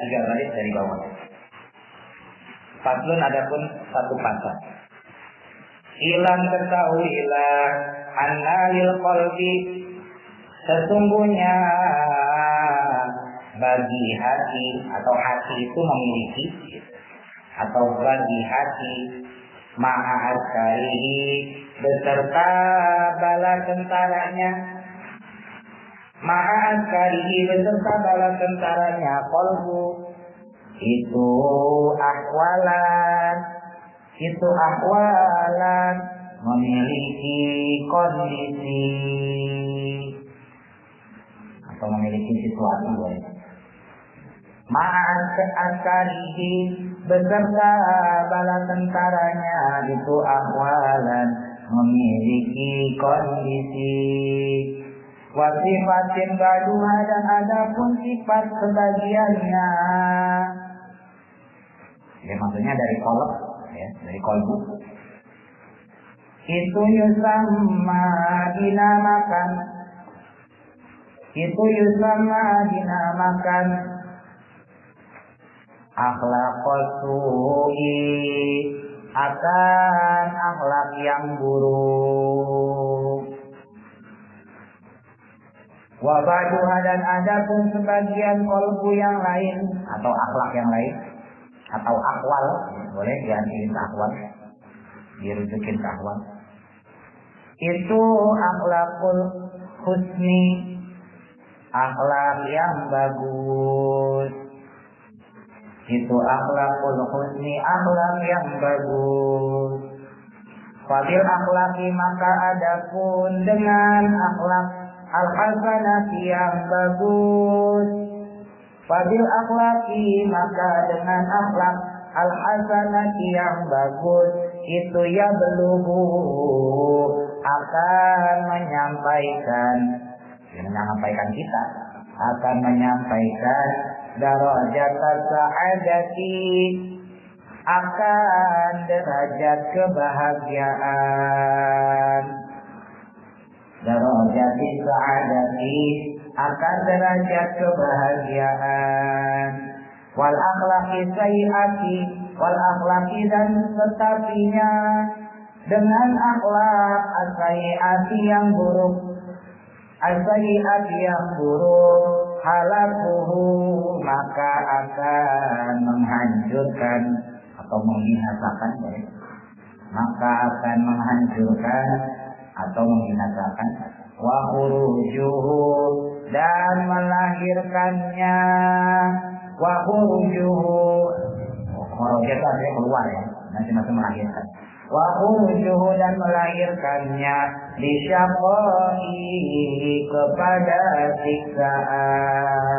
Tiga baris dari bawah. Faslun adapun satu pasal. Ilam ketahuilah anna lil qalbi, sesungguhnya bagi hati atau hati itu memiliki, atau bagi hati maha askarihi beserta bala tentaranya, maha askarihi beserta bala tentaranya, qalbu itu ahwalan memiliki kondisi atau memiliki situasi ya. Maha askarihi beserta bala tentaranya itu ahwalan memiliki kondisi. Wasifatin baduha dan adapun sifat sebagiannya. Ya maksudnya dari kolab ya, dari kolbu. Itu yusamma dinamakan. Itu yusamma dinamakan akhlaqus su'i, akan akhlak yang buruk. Wabaduha dan adapun sebagian kolbu yang lain atau akhlak yang lain atau akwal, boleh diartikan akwal, dirujukin ke akwal. Itu akhlakul husni, akhlak yang bagus. Itu akhlakul husni, akhlak yang bagus. Fadil akhlaki maka adapun dengan akhlak al-hasanati yang bagus. Fadil akhlaki maka dengan akhlak al-hasanati yang bagus itu ya beluhu akan menyampaikan kita akan menyampaikan darajat sa'adati, akan derajat kebahagiaan. Darajat sa'adati akan derajat kebahagiaan. Wal akhlaqi sayyiati, wal akhlaqi dan tetapinya dengan akhlak as-sayyiati yang buruk, as-sayyiati yang buruk, halakuhu maka akan menghancurkan atau membinasakan ya. Maka akan menghancurkan atau membinasakan, wa khurujuhu dan melahirkannya, wa khurujuhu kharaja itu artinya keluar ya, nanti masih melahirkan, wa khurujuhu dan melahirkannya disyaqai kepada siksaan,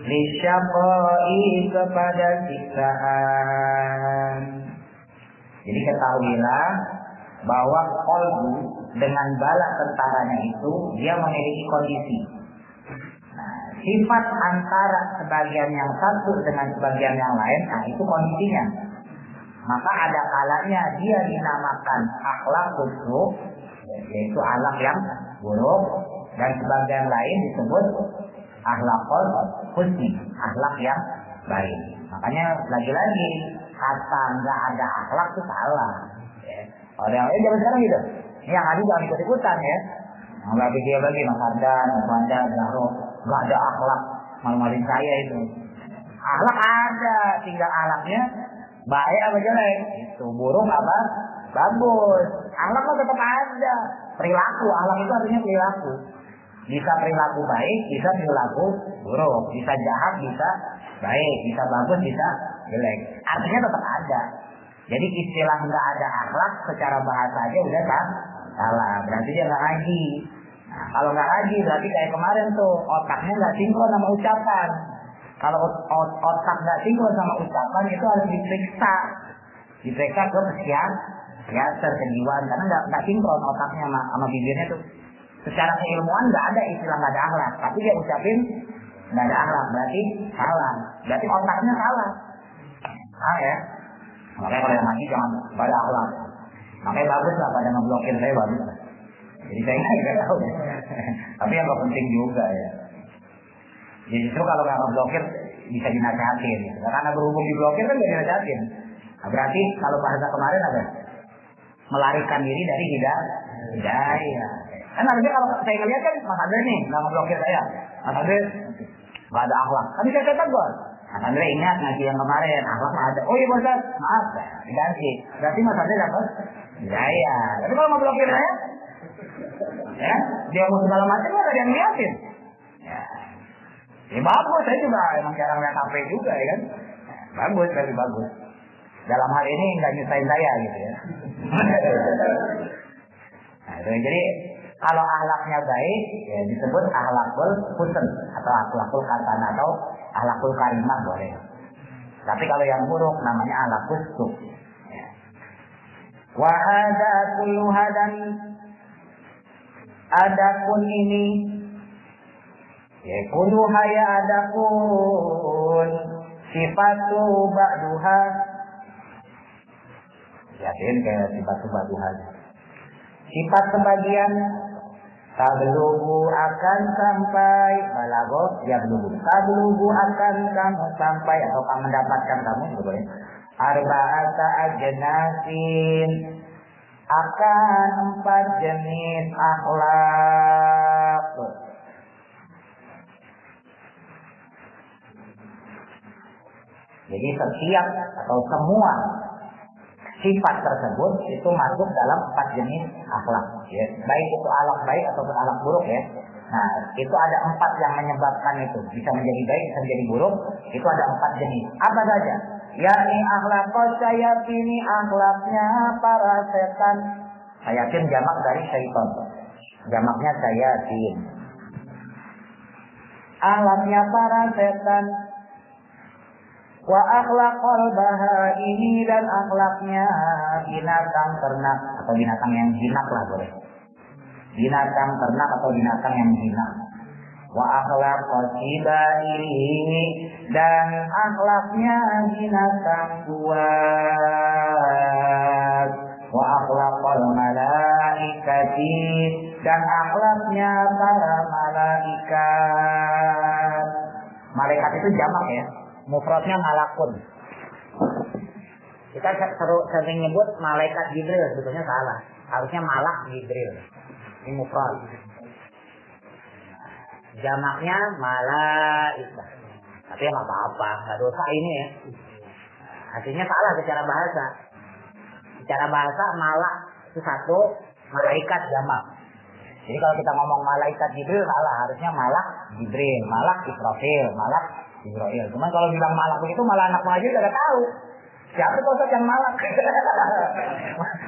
disyaqai kepada siksaan. Jadi ketahuilah bahwa qalbu dengan bala tentaranya itu dia memiliki kondisi. Nah, sifat antara sebagian yang satu dengan sebagian yang lain, nah itu kondisinya. Maka ada kalanya dia dinamakan akhlak busuk, yaitu akhlak yang buruk, dan sebagian lain disebut akhlakul husni, akhlak yang baik. Makanya lagi-lagi kata nggak ada akhlak itu salah. Ya. Orang zaman sekarang gitu. Ini yang ada jangan ikut-ikutan ya. Nggak pikir lagi Mas Ardan, Mas Wanda, Zahro, nggak ada akhlak, malu-maluin saya itu. Akhlak ada, tinggal akhlaknya baik apa jelek. Itu buruk apa bagus. Akhlak mah tetap ada. Perilaku, akhlak itu artinya perilaku. Bisa perilaku baik, bisa perilaku buruk. Bisa jahat, bisa baik. Bisa bagus, bisa jelek. Artinya tetap ada. Jadi istilah nggak ada akhlak secara bahasa aja udah salah. Berarti dia nggak ngaji. Nah, kalau nggak ngaji berarti kayak kemarin tuh otaknya nggak sinkron sama ucapan. Kalau otak nggak sinkron sama ucapan itu harus diperiksa ke psikiater kejiwaan karena nggak sinkron otaknya sama bibirnya tuh. Secara keilmuan nggak ada istilah nggak ada akhlak, tapi dia ucapin nggak ada akhlak berarti salah. Berarti otaknya salah. Ya. Makanya kalau yang ngaji jangan pada akhlak. Makanya bagus lah pada ngeblokir saya bagus. Jadi saya nggak tahu. Tapi yang nggak penting juga ya. Jadi justru kalau nggak ngeblokir bisa dinasehatin. Gitu. Karena berhubung diblokir kan nggak dinasehatin. Nah, berarti kalau bahasa kemarin apa? Melarikan diri dari hidayah. Kan harusnya kalau saya ngeliat kan Mas Andre nih nggak ngeblokir saya. Mas Andre nggak ada akhlak. Tapi saya tegur. Mas Andre ingat ngaji yang kemarin akhlak nggak ada. Oh iya Mas, maaf diganti. Berarti Mas Andre dapat hidayah. Tapi kalau ngeblokir saya, ya dia mau segala macam nggak ada yang liatin. Ya bagus, saya juga emang jarang lihat HP juga ya kan. Bagus, tapi bagus. Dalam hal ini nggak nyusahin saya gitu ya. Nah, jadi kalau akhlaknya baik ya disebut akhlakul husn atau akhlakul hasan atau akhlakul karimah boleh. Tapi kalau yang buruk namanya akhlakul su'ah. Ya. Wa hadza kullu hadan adapun ini ya kullu haya adapun sifatu ba'duha yakin kayak sifatu ba'duha sifat sebagian tablugu akan sampai balaghah ya belum tablugu akan kamu sampai atau kamu mendapatkan kamu itu boleh arba'ata ajnasin akan 4 jenis akhlak. Jadi setiap atau semua sifat tersebut itu masuk dalam 4 jenis akhlak. Ya. Baik itu akhlak baik ataupun akhlak buruk ya. Nah itu ada 4 yang menyebabkan itu bisa menjadi baik bisa menjadi buruk. Itu ada 4 jenis. Apa saja? Yakni akhlak syayatin, akhlaknya para setan. Syayatin jamak dari syaitan. Jamaknya syayatin. Akhlaknya para setan. Wa akhlaqal bahaimi dan akhlaknya binatang ternak atau binatang yang jinak lah boleh. Binatang ternak atau binatang yang jinak. Wa akhlaqal sibai dan akhlaknya binatang buas. Wa akhlaqal malaikati dan akhlaknya para malaikat. Malaikat itu jamak ya. Mufradnya malakun. Kita sering nyebut malaikat Jibril, sebetulnya salah. Harusnya malak Jibril. Ini mufrad. Jamaknya malaikat. Tapi ya nggak apa-apa, nggak dosa ini ya. Artinya salah secara bahasa. Secara bahasa malak itu satu, malaikat jamak. Jadi kalau kita ngomong malaikat Jibril salah, harusnya malak Jibril, malak Israfil, malak Israel. Cuman kalau bilang malak begitu malah anak pengajian gak tahu. Siapa kok yang malak?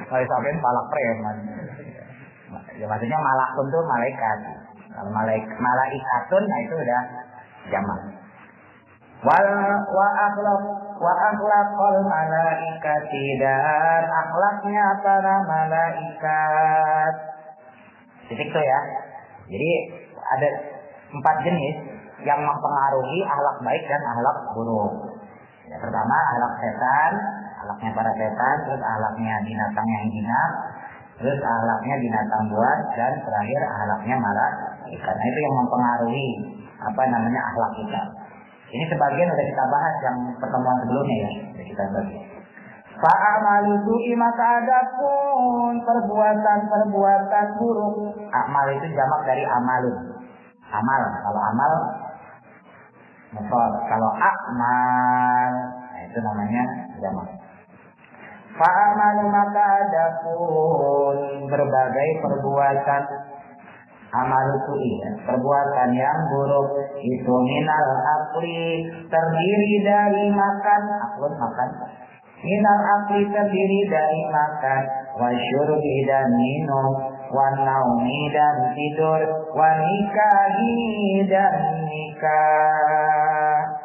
Kalau sampein malak preman. Ya maksudnya malakun itu malaikat. Kalau malaikatun nah itu udah jamak. Wa akhlaqal malaikati dan akhlaknya para malaikat. Titik tuh ya. Jadi ada 4 jenis yang mempengaruhi akhlak baik dan akhlak buruk. Ya, pertama akhlak setan, akhlaknya para setan, terus akhlaknya binatang yang jinak, terus akhlaknya binatang buas, dan terakhir akhlaknya malaikat. Karena itu yang mempengaruhi akhlak kita. Ini sebagian sudah kita bahas yang pertemuan sebelumnya ya, sudah kita bahas. Fa'amalu maka adapun perbuatan buruk. Amal itu jamak dari amalun. Amal, kalau amal mufrad, kalau akmal nah itu namanya jamak. Fa'amalu maka adapun berbagai perbuatan amalu su'i, perbuatan yang buruk itu minal akli terdiri dari makan, minal akli terdiri dari makan, wasyurbi dan minum, wanaumi dan tidur, wanikahi dan nikah.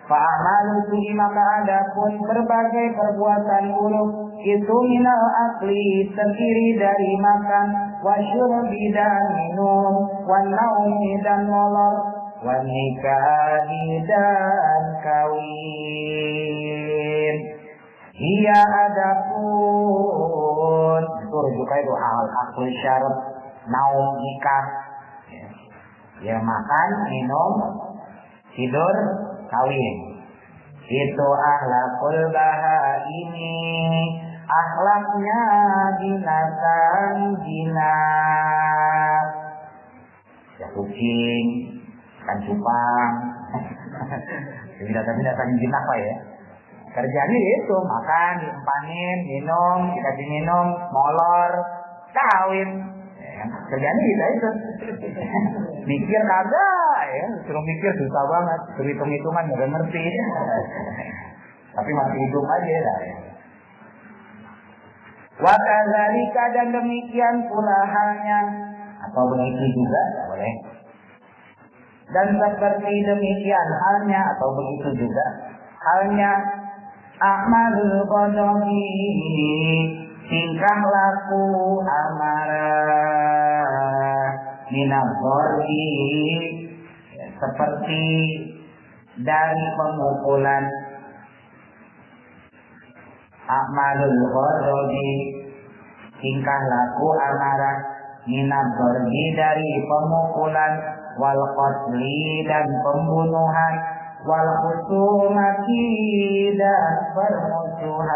Fa'amalu su'i maka adapun berbagai perbuatan buruk itu minal akli terdiri dari makan, wasyurbi dan minum, wanaumi dan molor, wanikahi dan kawin. Ia adapun itu rujukan itu al-akli syarat naum nikah, ya makan, minum, tidur, kawin. Itu akhlakul bahaimi, akhlaknya binatang jinak. Ya kucing, kan cupang, binatang jinak apa ya? Kerjanya itu makan, diempanin, minum, dikasih minum, molor, kawin. Kerjanya itu. Mikir kagak ya, suruh mikir susah banget, suruh hitung-hitungan nggak ngerti. Tapi masih hidup aja lah ya. Wa kadzalika dan demikian pula halnya, atau begitu juga boleh. Dan seperti demikian halnya atau begitu juga halnya amalul qadami, tingkah laku amarah, minabori, seperti dari pemukulan. Amalul qadami, tingkah laku amarah, minabori dari pemukulan, wal qatli dan pembunuhan, wal khusumati dan permusuhan,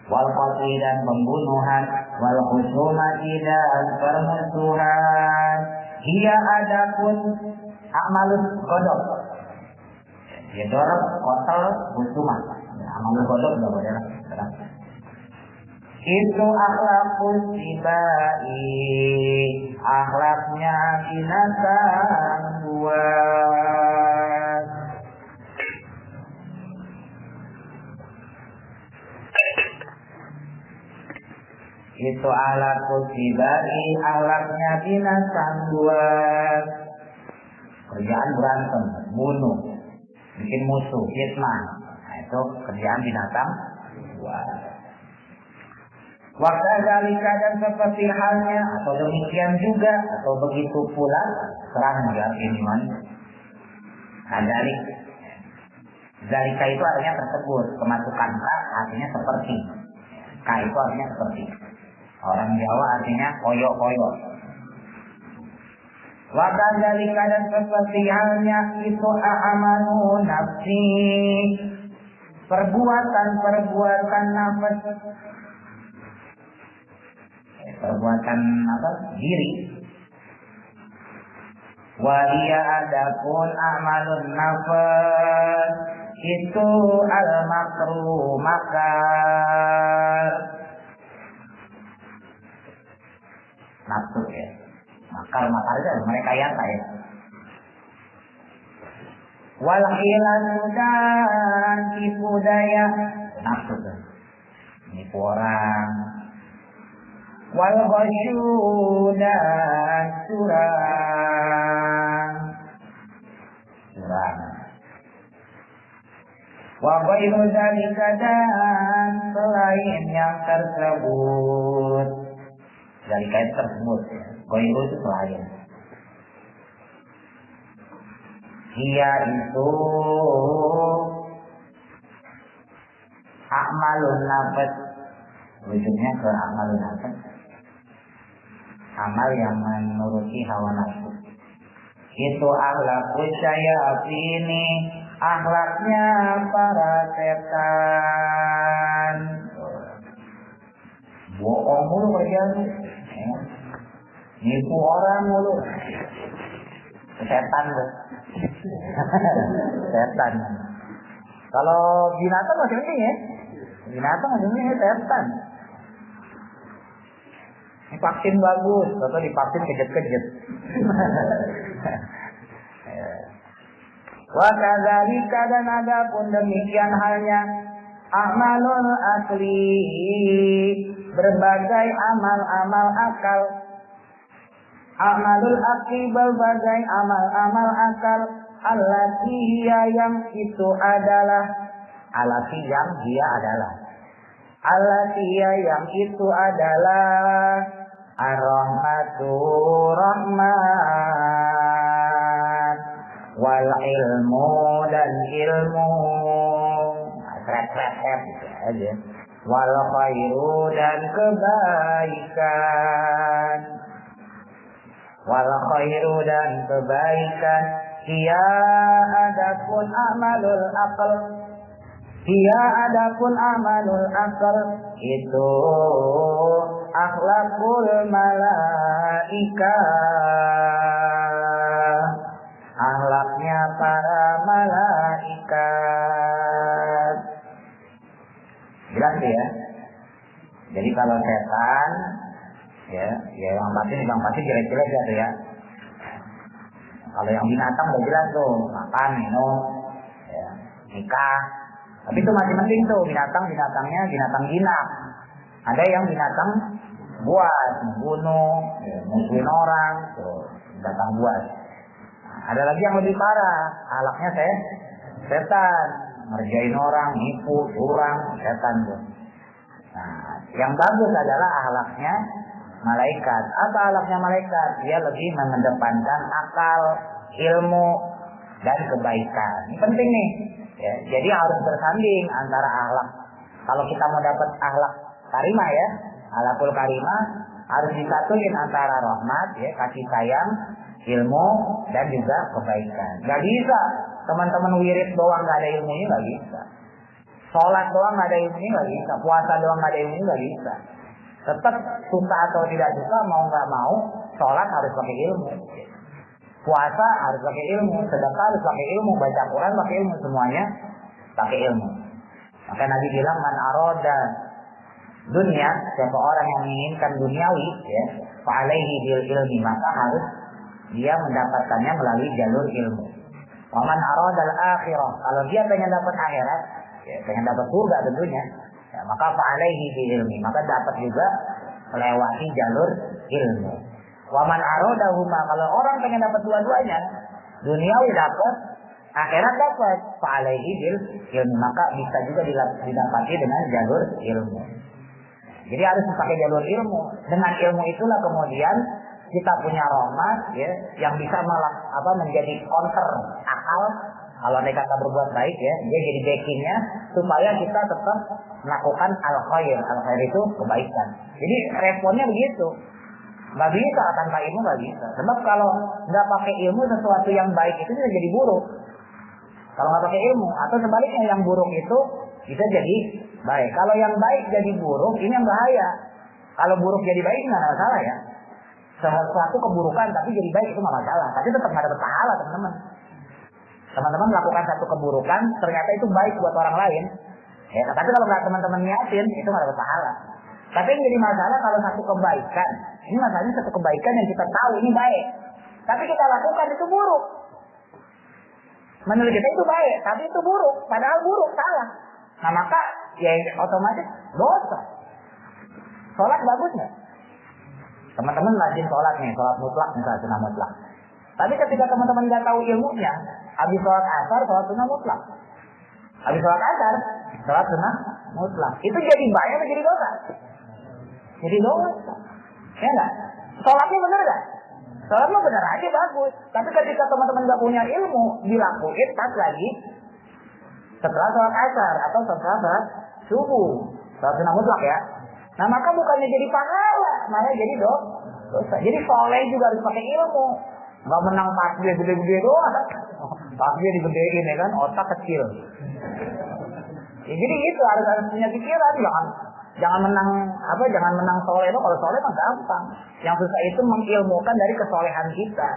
wal qatli dan pembunuhan, wal khusumati dan permusuhan. Ia adapun amalul qadam, ya dorong kotor khusumah. Amalul qadam enggak boleh lah. Itu akhlakul sibai, akhlaknya binatang buas. Itu akhlakul sibai, akhlaknya binatang buas. Kerjaan berantem, bunuh, bikin musuh, fitnah. Nah, itu kerjaan binatang buas. Wakadzalika dan seperti halnya atau demikian juga atau begitu pula serang juga iman. Dzalik, zalika itu artinya tersebut, kemasukan ka artinya seperti, ka itu artinya seperti. Orang Jawa artinya koyok-koyok. Wakadzalika dan seperti halnya itu a'amalu nafsi, perbuatan nafas. Perbuatan apa? Diri. Waliya adapun amalun nafas itu al-makru makar. Nafsu ya. Makar itu mereka ya saya. Wal hilatu dan tipu daya, nafsu kan. Nipu orang. Wal ghasyu dan curang. Wa ghairu dzalika dan selain yang tersebut. Dzalika itu tersebut ya. Ghairu itu selain. Dia itu a'malun nafas, rujuknya ke a'malun nafas, amal yang menuruti hawa nafsu. Itu akhlakul syayatini, akhlaknya para setan. Bohong mulu bagian, nipu orang mulu, setan loh. Setan. Kalau binatang masih penting ya. Binatang masih penting ya, setan. Ini vaksin bagus, atau divaksin kejet-kejet. Wa kadzalika dan adapun demikian halnya amalul akli, berbagai amal-amal akal. Amalul akli, berbagai amal-amal akal. Allati hiya, yang itu adalah, allati yang dia adalah, allati hiya, yang itu adalah ar-rahmatu, rahmat, wal ilmu, dan ilmu, kret-kret gitu aja, wal khairu, dan kebaikan, wal khairu, dan kebaikan. Ia adapun amalul akal, ia adapun amalul akal, itu akhlakul malaika, akhlaknya para malaikat. Jelas ya. Jadi kalau setan, ya yang pasti jelek-jelek gitu ya. Kalau yang binatang udah jelas tuh, makan, minum, ya, nikah. Tapi itu masih penting tuh, binatangnya binatang jinak. Ada yang binatang buas, membunuh, ya, musuhin orang, tuh, binatang buas. Nah, ada lagi yang lebih parah, akhlaknya setan, ngerjain orang, nipu, curang, setan tuh. Nah, yang bagus adalah akhlaknya malaikat. Apa akhlaknya malaikat? Dia lebih mengedepankan akal, ilmu, dan kebaikan. Ini penting nih. Ya, jadi harus bersanding antara akhlak. Kalau kita mau dapat akhlak karimah ya, akhlakul karimah, harus disatuin antara rahmat, ya, kasih sayang, ilmu, dan juga kebaikan. Gak bisa teman-teman wirid doang gak ada ilmunya, gak bisa. Sholat doang gak ada ilmunya, gak bisa. Puasa doang gak ada ilmunya, gak bisa. Tetap suka atau tidak suka, mau nggak mau, sholat harus pakai ilmu, puasa harus pakai ilmu, sedekah harus pakai ilmu, baca Quran pakai ilmu, semuanya pakai ilmu. Maka Nabi bilang, man aroda dunia, siapa orang yang menginginkan duniawi, ya, fa'alaihi bil ilmi, maka harus dia mendapatkannya melalui jalur ilmu. Wa man aroda al-akhirah, kalau dia pengen dapat akhirat, ya, pengen dapat surga tentunya, ya, maka fa'alaihi bi ilmi, maka dapat juga melewati jalur ilmu. Wa man aradahuma, kalau orang pengen dapat dua-duanya, duniawi dapat, akhirat dapat, fa'alaihi bil ilmi, maka bisa juga didapati dengan jalur ilmu. Jadi harus pakai jalur ilmu. Dengan ilmu itulah kemudian kita punya rahmat, ya, yang bisa menjadi counter akal. Kalau kita berbuat baik, ya, dia jadi backingnya supaya kita tetap melakukan al-khair. Al-khair itu kebaikan. Jadi responnya begitu. Nggak bisa tanpa ilmu, nggak bisa. Sebab kalau nggak pakai ilmu, sesuatu yang baik itu bisa jadi buruk. Kalau nggak pakai ilmu, atau sebaliknya yang buruk itu bisa jadi baik. Kalau yang baik jadi buruk, ini yang bahaya. Kalau buruk jadi baik nggak masalah ya. Sesuatu keburukan tapi jadi baik itu nggak masalah. Tapi tetap nggak dapat pahala, teman-teman. Teman-teman melakukan satu keburukan, ternyata itu baik buat orang lain. Ya, tapi kalau nggak teman-teman niatin, itu nggak dapat pahala. Tapi yang jadi masalah kalau satu kebaikan, ini masalahnya satu kebaikan yang kita tahu ini baik, tapi kita lakukan itu buruk. Menurut kita itu baik, tapi itu buruk, padahal buruk, salah. Nah maka ya otomatis dosa. Sholat bagus nggak? Teman-teman rajin sholat nih, sholat mutlak misalnya, sunnah mutlak. Tapi ketika teman-teman nggak tahu ilmunya, habis sholat asar, sholat sunnah mutlak. Habis sholat asar, sholat sunnah mutlak. Itu jadi baik atau jadi dosa? Jadi dosa. Ya enggak? Sholatnya benar enggak? Sholatnya benar aja bagus. Tapi ketika teman-teman nggak punya ilmu, dilakuin pas lagi setelah sholat asar atau setelah sholat subuh, sholat sunnah mutlak ya. Nah maka bukannya jadi pahala, malah jadi dosa. Jadi soleh juga harus pakai ilmu. Nggak menang tasbih gede-gede doang. Tasbih digedein ya kan, otak kecil. Ya, jadi itu harus punya pikiran, jangan menang soleh itu. Kalau soleh mah gampang. Yang susah itu mengilmukan dari kesolehan kita.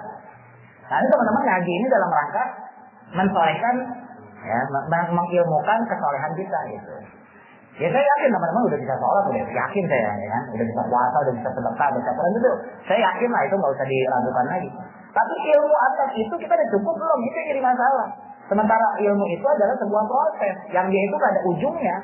Nah ini teman-teman ngaji ini dalam rangka mensolehkan Ya, mengilmukan kesolehan kita gitu. Ya saya yakin teman-teman udah bisa sholat, udah yakin saya, ya kan? Udah bisa puasa, udah bisa sedekah, baca Quran itu. Saya yakin lah itu nggak usah diragukan lagi. Tapi ilmu atas itu kita udah cukup belum? Itu yang jadi masalah. Sementara ilmu itu adalah sebuah proses yang dia itu gak ada ujungnya.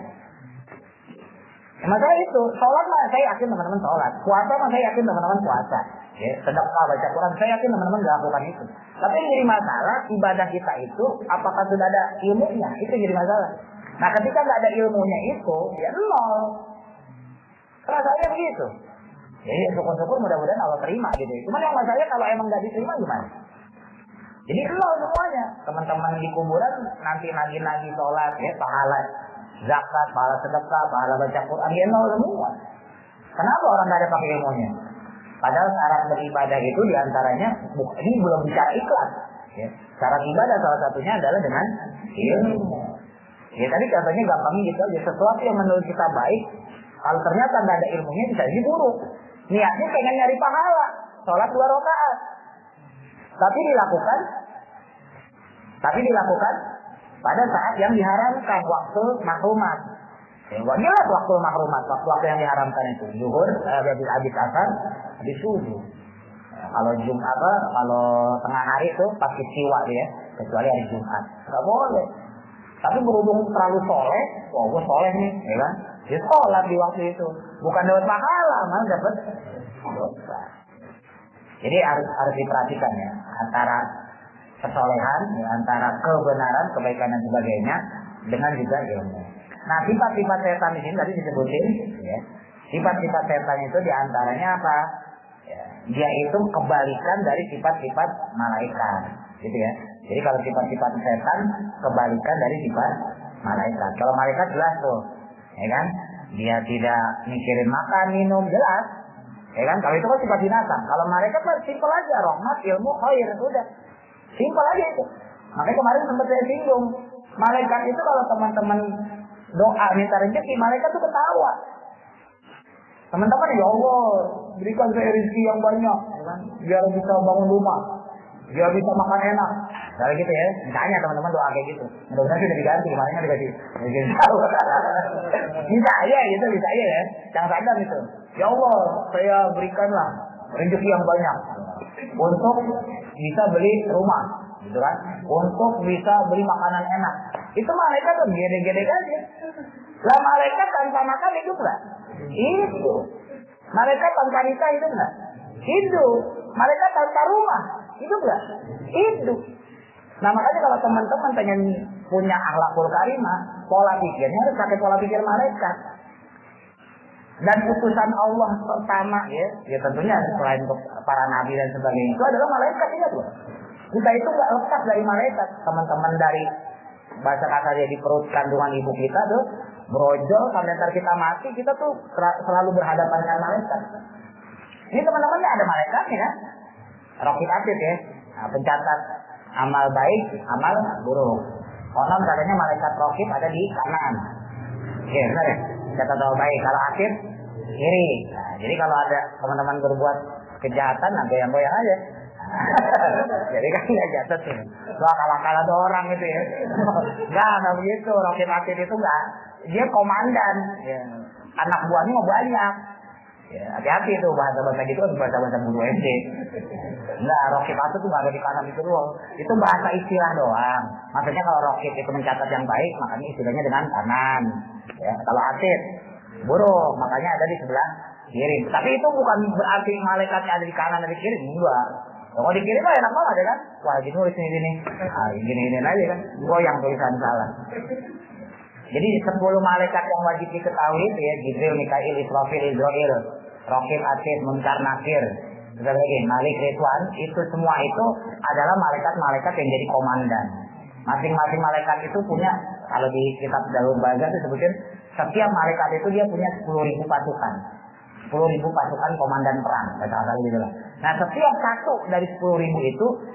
Ya, masalah itu, sholat mah saya yakin teman-teman sholat, puasa mah saya yakin teman-teman puasa, ya, sedekah baca Quran saya yakin teman-teman gak lakukan itu. Tapi yang jadi masalah ibadah kita itu apakah sudah ada ilmunya? Itu yang jadi masalah. Nah ketika nggak ada ilmunya itu, ya nol. Rasanya begitu. Jadi syukur-syukur mudah-mudahan Allah terima gitu. Cuman yang masalahnya kalau emang nggak diterima gimana? Jadi nol semuanya. Teman-teman di kuburan nanti nagih-nagih sholat, ya pahala zakat, pahala sedekah, pahala baca Quran, ya nol semua. Kenapa orang nggak ada pakai ilmunya? Padahal syarat beribadah itu diantaranya, ini belum bicara ikhlas. Ya. Syarat ibadah salah satunya adalah dengan ilmu. Ya tadi contohnya gampangnya gitu aja, sesuatu yang menurut kita baik, kalau ternyata nggak ada ilmunya bisa jadi buruk. Niatnya pengen nyari pahala, sholat 2 rakaat, tapi dilakukan pada saat yang diharamkan, waktu mahrumat. Ya, jelas waktu mahrumat, waktu yang diharamkan itu zuhur, habis asar, habis subuh. Kalau Jumat kalau tengah hari itu pasti siwa dia, kecuali hari Jumat, nggak boleh. Tapi berhubung terlalu soleh, wah gue soleh nih, ya kan? Dia sholat di waktu itu, bukan dapat pahala, malah dapat dosa. Jadi harus diperhatikan ya, antara kesolehan, ya, antara kebenaran, kebaikan dan sebagainya, dengan juga ilmu. Nah sifat-sifat setan di sini tadi disebutin, ya. Sifat-sifat setan itu diantaranya apa? Ya, dia itu kebalikan dari sifat-sifat malaikat, gitu ya. Jadi kalau sifat-sifat setan kebalikan dari sifat malaikat. Kalau malaikat jelas tuh, ya kan? Dia tidak mikirin makan, minum, jelas. Ya kan? Kalau itu kan sifat binatang. Kalau malaikat mah simpel aja, rahmat, ilmu, khair, udah. Simpel aja itu. Makanya kemarin sempat saya singgung, malaikat itu kalau teman-teman doa minta rezeki, malaikat tuh ketawa. Teman-teman, ya Allah, berikan saya rezeki yang banyak, ya kan? Biar bisa bangun rumah, biar bisa makan enak. Kalau gitu ya, misalnya teman-teman doa kayak gitu. Mudah-mudahan sudah diganti, kemarinnya dikasih. Bisa aja gitu, bisa aja ya. Jangan sadar gitu. Ya Allah, saya berikanlah rezeki yang banyak untuk bisa beli rumah, gitu kan? Untuk bisa beli makanan enak. Itu malaikat tuh gede-gede aja. Lah malaikat tanpa makan hidup nggak? Hidup. Malaikat tanpa nikah hidup nggak? Hidup. Malaikat tanpa rumah hidup nggak? Hidup. Nah makanya kalau teman-teman pengen punya akhlakul karimah, pola pikirnya harus pakai pola pikir malaikat. Dan utusan Allah pertama ya tentunya selain untuk para nabi dan sebagainya itu adalah malaikat, ingat loh. Kita itu nggak lepas dari malaikat. Teman-teman dari bahasa kasarnya di perut kandungan ibu kita tuh brojol sampai ntar kita mati, kita tuh selalu berhadapan dengan malaikat. Ini teman-temannya ada malaikatnya kan? Raqib Atid ya, nah, pencatat amal baik, amal buruk. Konon katanya malaikat Raqib ada di kanan. Oke, benar ya? Catat amal baik. Kalau Atid kiri. Nah, jadi kalau ada teman-teman berbuat kejahatan, nah goyang-goyang aja. Jadi kan nggak jatuh sih. Wah kalah-kalah ada orang gitu ya. Nggak begitu. Raqib Atid itu nggak. Dia komandan. Ya. Anak buahnya mau banyak. Ya, hati-hati tuh bahasa-bahasa gitu kan bahasa-bahasa guru SD. Nah, Raqib Atid itu nggak ada di kanan itu doang. Itu bahasa istilah doang. Maksudnya kalau Raqib itu mencatat yang baik, makanya istilahnya dengan kanan. Ya, kalau Atid buruk, makanya ada di sebelah kiri. Tapi itu bukan berarti malaikatnya ada di kanan ada di kiri, enggak. Kalau di kiri mah enak banget ya kan? Wah, gitu nulis ini. Ah, gini-gini aja kan. Goyang tulisan salah. Jadi 10 malaikat yang wajib diketahui itu ya, Jibril, Mikail, Israfil, Israil, Raqib, Atid, Munkar, Nakir, Malik, Ridwan, itu semua itu adalah malaikat-malaikat yang jadi komandan. Masing-masing malaikat itu punya, kalau di kitab Dalur Baza disebutkan, setiap malaikat itu dia punya 10.000 pasukan. 10.000 pasukan komandan perang, kata-kata gitu lah. Nah, setiap satu dari 10.000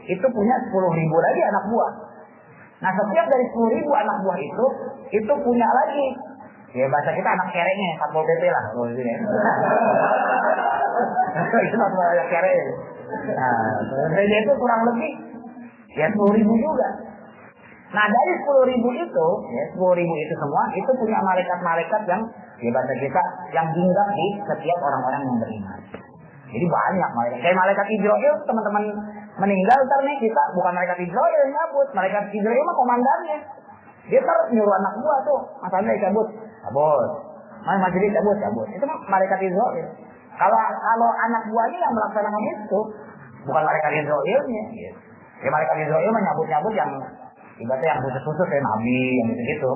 itu punya 10.000 lagi anak buah. Nah, setiap dari 10.000 anak buah itu punya lagi. Ya, bahasa kita anak kerengnya, Satpol PP lah. Oh, gitu ya. Itu anak kereng. Nah, itu kurang lebih ya 10.000 juga. Nah dari 10.000 itu, ya, 10.000 itu semua itu punya malaikat-malaikat yang ya bahasa kita yang hinggap di setiap orang-orang yang beriman. Jadi banyak malaikat. Kayak malaikat Israel, teman-teman meninggal ntar nih kita bukan malaikat Israel yang nyabut, malaikat Israel mah komandannya. Dia terus nyuruh anak buah tuh, Mas Andre cabut, Mas Jadi cabut. Itu malaikat Israel. Kalau anak buahnya yang melaksanakan itu, bukan malaikat Israelnya. Ya malaikat Israel mah nyabut yang ibaratnya yang khusus-khusus kayak nabi yang gitu-gitu.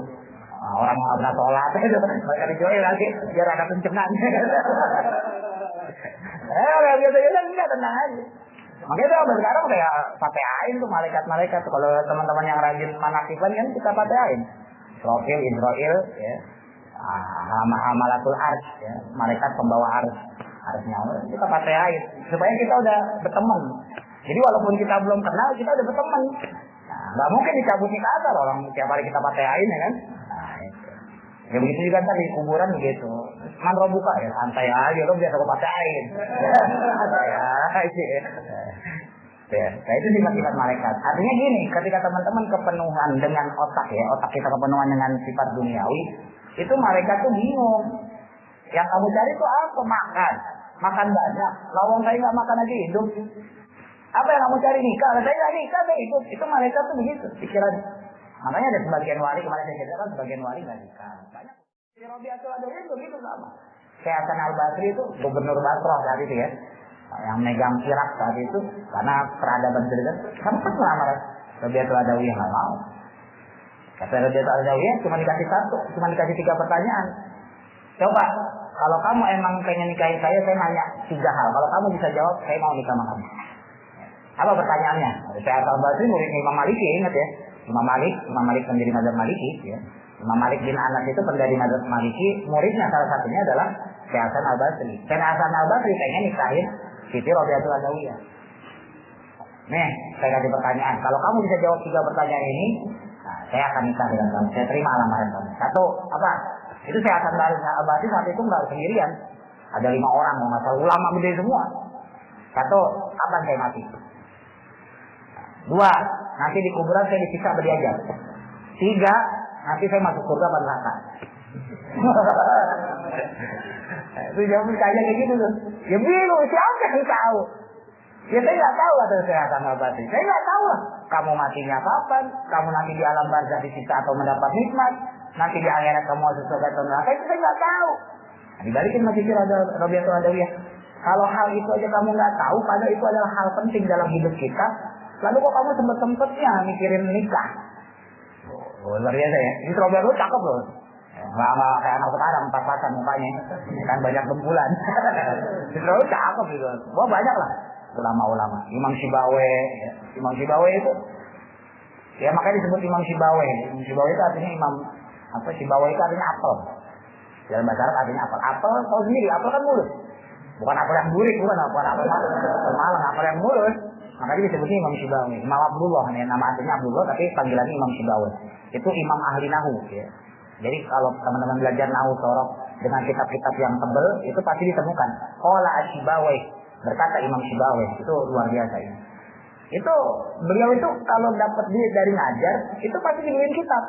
Orang yang pernah sholat itu malaikat Israel lagi biar ada pencengan. Biasa-biasa enggak, tenang aja. Makanya itu sekarang kayak pateain tuh malaikat-malaikat. Kalau teman-teman yang rajin manakifan kan kita pateain. Israel, ya. Hamalatul Ars, ya. Malaikat pembawa arsnya. Kita pateain supaya kita udah berteman. Jadi walaupun kita belum kenal, kita udah berteman. Nah, nggak mungkin dicabut di kasar orang tiap hari kita pateain ya kan. Nah, itu. Ya begitu juga ntar di kuburan begitu. Mandro buka ya, santai aja, lo biasa gue pateain. Santai aja. Ya, nah itu sifat-sifat malaikat. Artinya gini, ketika teman-teman kepenuhan dengan otak ya, otak kita kepenuhan dengan sifat duniawi, itu malaikat tuh bingung. Yang kamu cari itu apa? Makan banyak. Lawang saya nggak makan aja hidup. Apa yang kamu cari nikah? Saya nggak nikah, saya hidup. Itu malaikat tuh begitu pikiran. Makanya ada sebagian wali kemarin saya ceritakan, sebagian wali nggak nikah. Banyak. Si Robiatul Adawi begitu sama. Kayak Hasan Al-Basri itu gubernur Basrah saat itu ya, yang megang Irak saat itu karena peradaban beda. Sempat melamar Robiatul Adawi yang nggak mau. Kata Robiatul Adawi cuma dikasih 3 pertanyaan. Coba kalau kamu emang pengen nikahin saya nanya 3 hal. Kalau kamu bisa jawab, saya mau nikah sama kamu. Apa pertanyaannya? Saya Al-Basri murid Imam Maliki, ingat ya. Imam Malik pendiri mazhab Maliki ya. Imam Malik bin Anas itu pendiri mazhab Maliki, muridnya salah satunya adalah Syekh Hasan Al-Basri. Syekh Hasan Al-Basri pengen nikahin Siti Robiatul Adawiyah. Nih, saya kasih pertanyaan. Kalau kamu bisa jawab 3 pertanyaan ini, nah, saya akan nikah dengan kamu. Saya terima lamaran kamu. 1, apa? Itu Syekh Hasan Al-Basri saat itu nggak sendirian. Ada 5 orang, masalah ulama gede semua. 1, kapan saya mati? 2, nanti di kuburan saya disiksa berdiajar. 3, nanti saya masuk surga apa neraka. Itu jawab kayak gitu tuh. Ya bingung, siapa yang tahu? Ya saya nggak tahu atau saya akan Al-Basri. Saya nggak tahu lah. Kamu matinya kapan? Kamu nanti di alam barzah disiksa atau mendapat nikmat? Nanti di akhirat kamu masuk surga atau neraka? Itu saya nggak tahu. Nah, dibalikin masih kira ada Robiatul Adawiyah. Kalau hal itu aja kamu nggak tahu, padahal itu adalah hal penting dalam hidup kita. Lalu kok kamu sempet-sempetnya mikirin nikah? Luar biasa ya. Ini Robiatul cakep loh. Nggak kayak anak sekarang 4 pasang mukanya. Kan banyak gempulan. Itu cakep gitu. Wah banyak lah. Ulama-ulama. Imam Sibawe. Ya. Imam Sibawe itu. Ya makanya disebut Imam Sibawe. Imam Sibawe itu artinya Imam. Apa Sibawe itu artinya apel. Dalam bahasa Arab artinya apel. Apel tahu sendiri. Apel kan mulus. Bukan apel yang burik. Bukan apel malang. Apel yang mulus. Makanya disebutnya Imam Sibawi. Imam Abdullah, nama aslinya Abdullah, tapi panggilannya Imam Sibawi. Itu Imam ahli nahu. Ya. Jadi kalau teman-teman belajar nahu sorok dengan kitab-kitab yang tebel, itu pasti ditemukan. Qala Asy-Syibawi, berkata Imam Sibawi, itu luar biasa ya. Itu beliau itu kalau dapat duit dari ngajar, itu pasti dibeliin kitab.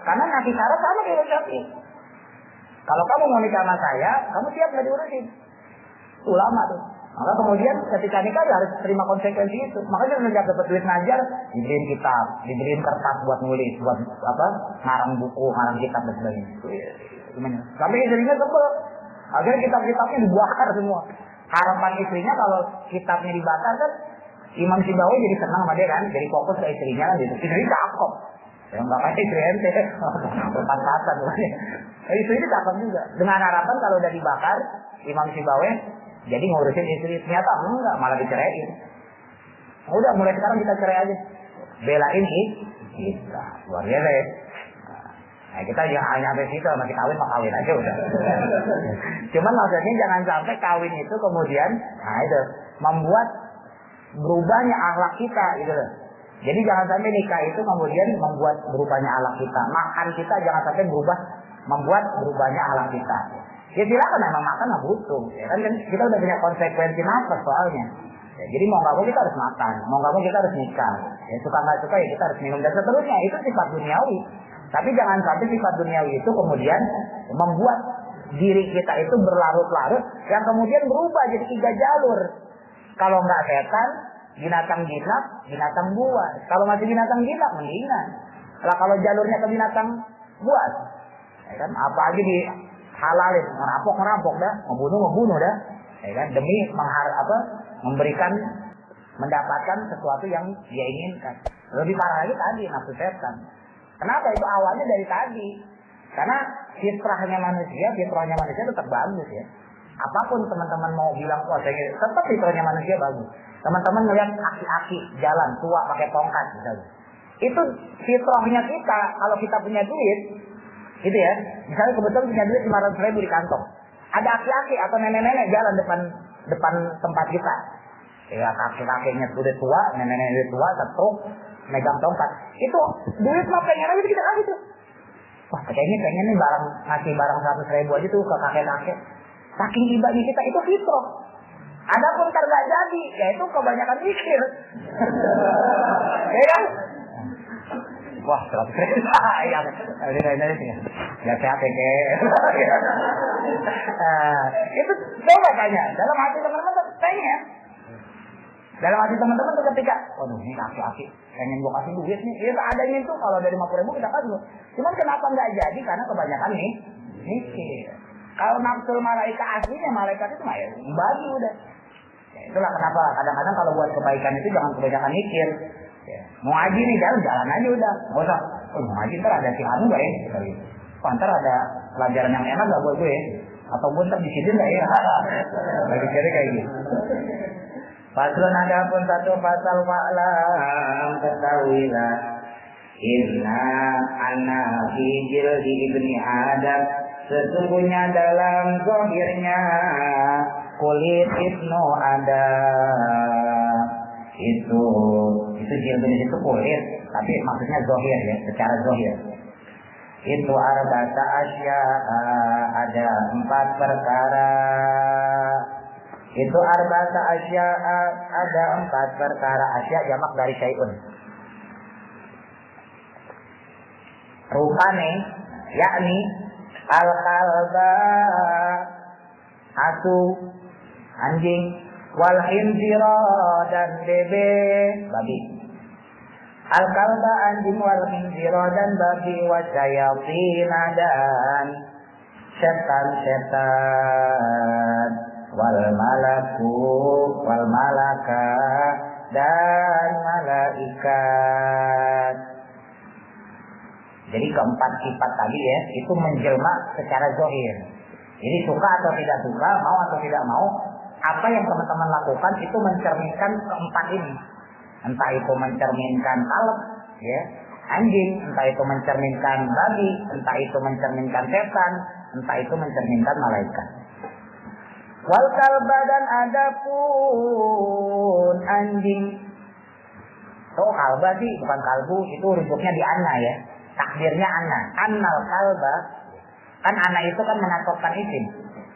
Karena ngasih syarat sama kayak Syafi'i. Kalau kamu mau nikah sama saya, kamu siap nggak diurusin? Ulama tuh. Maka kemudian ketika nikah dia harus terima konsekuensi itu. Makanya sejak dapat duit ngajar, dibeliin kitab, dibeliin kertas buat nulis, buat apa? Ngarang buku, ngarang kitab dan sebagainya. Sampai istrinya sebel. Akhirnya kitab-kitabnya dibakar semua. Harapan istrinya kalau kitabnya dibakar kan, Imam Sibawi jadi senang sama dia kan, jadi fokus ke istrinya kan gitu. Istri cakep. Ya enggak kayak istri ente. Pantasan tuh. Istri ini cakep juga. Dengan harapan kalau udah dibakar, Imam Sibawi jadi ngurusin istri, ternyata enggak, malah diceraiin. Udah mulai sekarang kita cerai aja. Belain kita. Luar biasa ya. Nah, kita jangan hanya sampai situ, masih kawin mah kawin aja udah. Cuman maksudnya jangan sampai kawin itu kemudian, nah itu membuat berubahnya akhlak kita gitu loh. Jadi jangan sampai nikah itu kemudian membuat berubahnya akhlak kita. Makan kita jangan sampai membuat berubahnya akhlak kita. Ya silakan memang makan nggak butuh, ya kan kita udah punya konsekuensi nafas soalnya. Ya, jadi mau nggak mau kita harus makan, mau nggak mau kita harus nikah. Ya suka nggak suka ya kita harus minum dan seterusnya. Itu sifat duniawi. Tapi jangan sampai sifat duniawi itu kemudian membuat diri kita itu berlarut-larut yang kemudian berubah jadi 3 jalur. Kalau nggak setan, binatang jinak, binatang buas. Kalau masih binatang jinak, mendingan. Kalau jalurnya ke binatang buas, ya kan? Apalagi dihalalin, merampok dah, membunuh dah, ya kan? Demi memberikan, mendapatkan sesuatu yang dia inginkan. Lebih parah lagi tadi nafsu setan. Kenapa itu awalnya dari tadi? Karena fitrahnya manusia tetap bagus ya. Apapun teman-teman mau bilang, wah saya tetap fitrahnya manusia bagus. Teman-teman melihat aki-aki jalan tua pakai tongkat misalnya. Itu fitrahnya kita. Kalau kita punya duit, gitu ya. Misalnya kebetulan punya duit 500.000 di kantong. Ada aki-aki atau nenek-nenek jalan depan tempat kita. Ya kakek-kakeknya udah tua, nenek-nenek tua, setruk, megang tongkat. Itu duit mah pengen aja kita kasih tuh. Wah kayaknya pengen nih ngasih barang 100.000 aja tuh ke kakek-kakek. Saking ibadahnya kita itu fitrah. Adapun ntar gak jadi, ya itu kebanyakan mikir. Ya kan? Wah 100.000 sayang. Ya sehat ya. Itu coba tanya. Dalam hati teman-teman tanya. Dalam hati teman-teman tuh ketika, waduh ini aki-aki pengen gue kasih duit nih. Ya adanya itu kalau dari 50.000 kita kasih. Cuman kenapa nggak jadi? Karena kebanyakan nih mikir. Kalau nafsu malaikat aslinya, malaikat itu mah ya bagi udah. Ya, itulah kenapa kadang-kadang kalau buat kebaikan itu jangan kebanyakan mikir. Ya, mau ngaji nih jalan aja udah. Nggak usah. Mau ngaji ntar ada si anu nggak ya? Ntar ada pelajaran yang enak nggak buat gue ya? Atau gue ntar disidin nggak ya? Lagi kira kayak gitu. Paslon adapun satu pasal fa'lam ketahuilah inna anna fi jildi ibni Adam sesungguhnya dalam zahirnya kulit ibnu Adam itu jildi itu kulit tapi maksudnya zahir ya secara zahir itu arba'ata asya ada 4 perkara itu arba'ata asya ada 4 perkara asya jamak dari syai'un rupane yakni al-qalba atu anjing wal khinzira dan bebe babi al-qalba anjing wal khinzira dan babi wa syayatin dan setan-setan wal malaku wal malaka dan malaikat. Jadi keempat sifat tadi ya itu menjelma secara zahir. Jadi suka atau tidak suka, mau atau tidak mau, apa yang teman-teman lakukan itu mencerminkan keempat ini. Entah itu mencerminkan kalb, ya, anjing, entah itu mencerminkan babi, entah itu mencerminkan setan, entah itu mencerminkan malaikat. Wal kalba dan adapun anjing. So kalba sih bukan kalbu, itu rujuknya di anna ya. Takdirnya anna. Annal kalba. Kan anna itu kan menatopkan isim.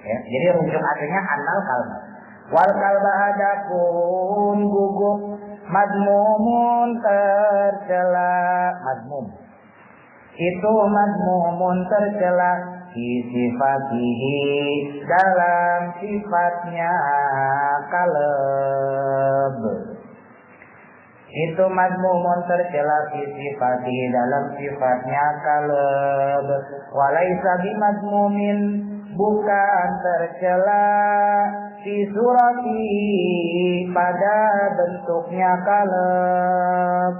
Ya. Jadi rujuk aslinya annal kalba. Wal kalba adapun gugup madmumun tercela. Madmum. Itu madmumun tercela. Sifatihi dalam sifatnya kalb itu madmumun tercela sifatihi dalam sifatnya kalb walaisa bimadmumin bukan tercela fi suratihi pada bentuknya kalb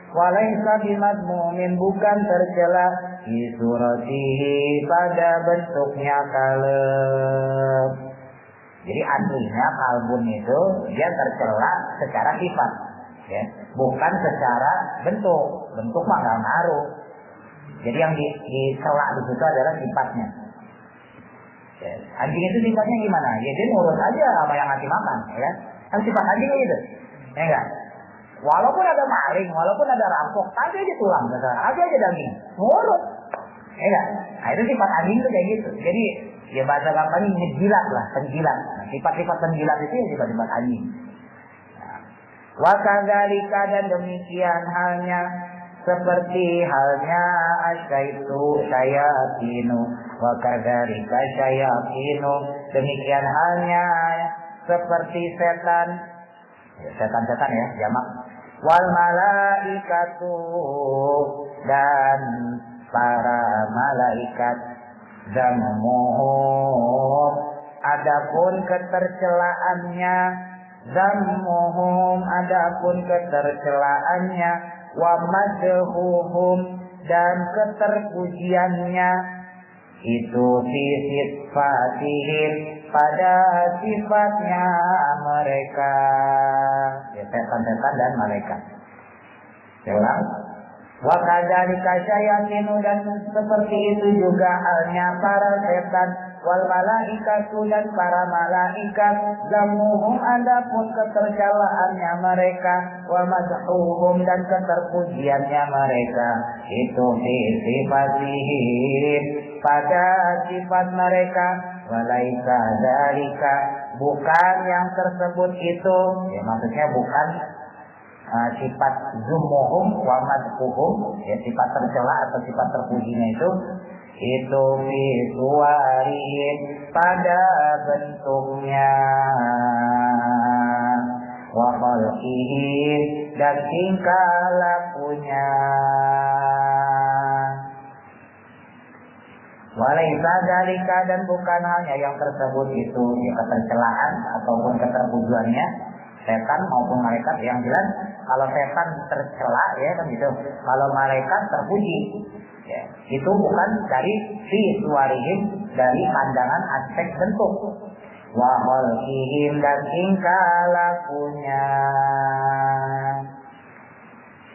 walaisa bimadmumin bukan tercela fi suratihi pada bentuknya kalb. Jadi aslinya kalbun itu dia tercela secara sifat, ya, bukan secara bentuk. Bentuk mah nggak ngaruh. Jadi yang dicela di situ adalah sifatnya. Ya, anjing itu sifatnya gimana? Ya dia nurut aja apa yang ngasih makan, ya. Kan sifat anjing gitu, ya enggak? Walaupun ada maling, walaupun ada rampok, kasih aja tulang, kasih aja daging, nurut. Ya enggak? Nah itu sifat anjing itu kayak gitu. Jadi ya bahasa gampangnya penjilat lah, penjilat. Nah, sifat-sifat penjilat itu ya sifat-sifat anjing. Nah, Wa kadzalika dan demikian halnya seperti halnya syayatinu wa kadzalika syayatinu, demikian halnya seperti setan ya jamak, wal malaikatu dan para malaikat, zammuhum adapun ketercelaannya, zammuhum adapun ketercelaannya, wa madhuhum dan keterpujiannya, itu fi sifatihim pada sifatnya mereka, ya setan-setan dan malaikat. Saya ulang. Wa kadzalika syayatinu dan seperti itu juga halnya para setan, wal malaikatu dan para malaikat, zamuhum adapun ketercelaannya mereka, wa madhuhum dan keterpujiannya mereka, itu fi sifatihim pada sifat mereka, walaika dzalika bukan yang tersebut itu, ya maksudnya bukan sifat zumuhum wa madhuhum, ya sifat tercela atau sifat terpujinya itu fi suwarihim pada bentuknya, wa khalqihim dan tingkah lakunya. Walaisa dzalika dan bukan hanya yang tersebut itu, ya ketercelaan ataupun keterpujiannya setan maupun malaikat. Yang jelas kalau setan tercela ya kan gitu, kalau malaikat terpuji ya, itu bukan dari fi suwarihim, dari pandangan aspek bentuk, wa khalqihim dan tingkah lakunya.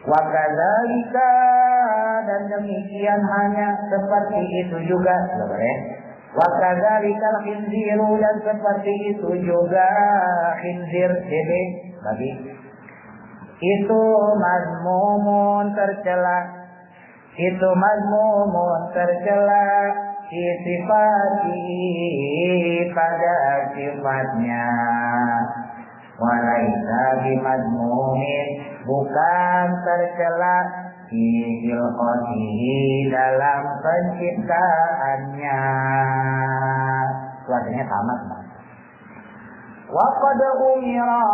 Wa kadzalika dan demikian hanya seperti itu juga, wa kadzalikal khinziru dan seperti itu juga khinzir, bebek babi, itu mazmumun tercela, itu mazmumun tercela di sifati pada sifatnya, walaisa bimazmumin bukan tercela di khilqatihi dalam penciptaannya. Suaranya tamat. Wa qad umira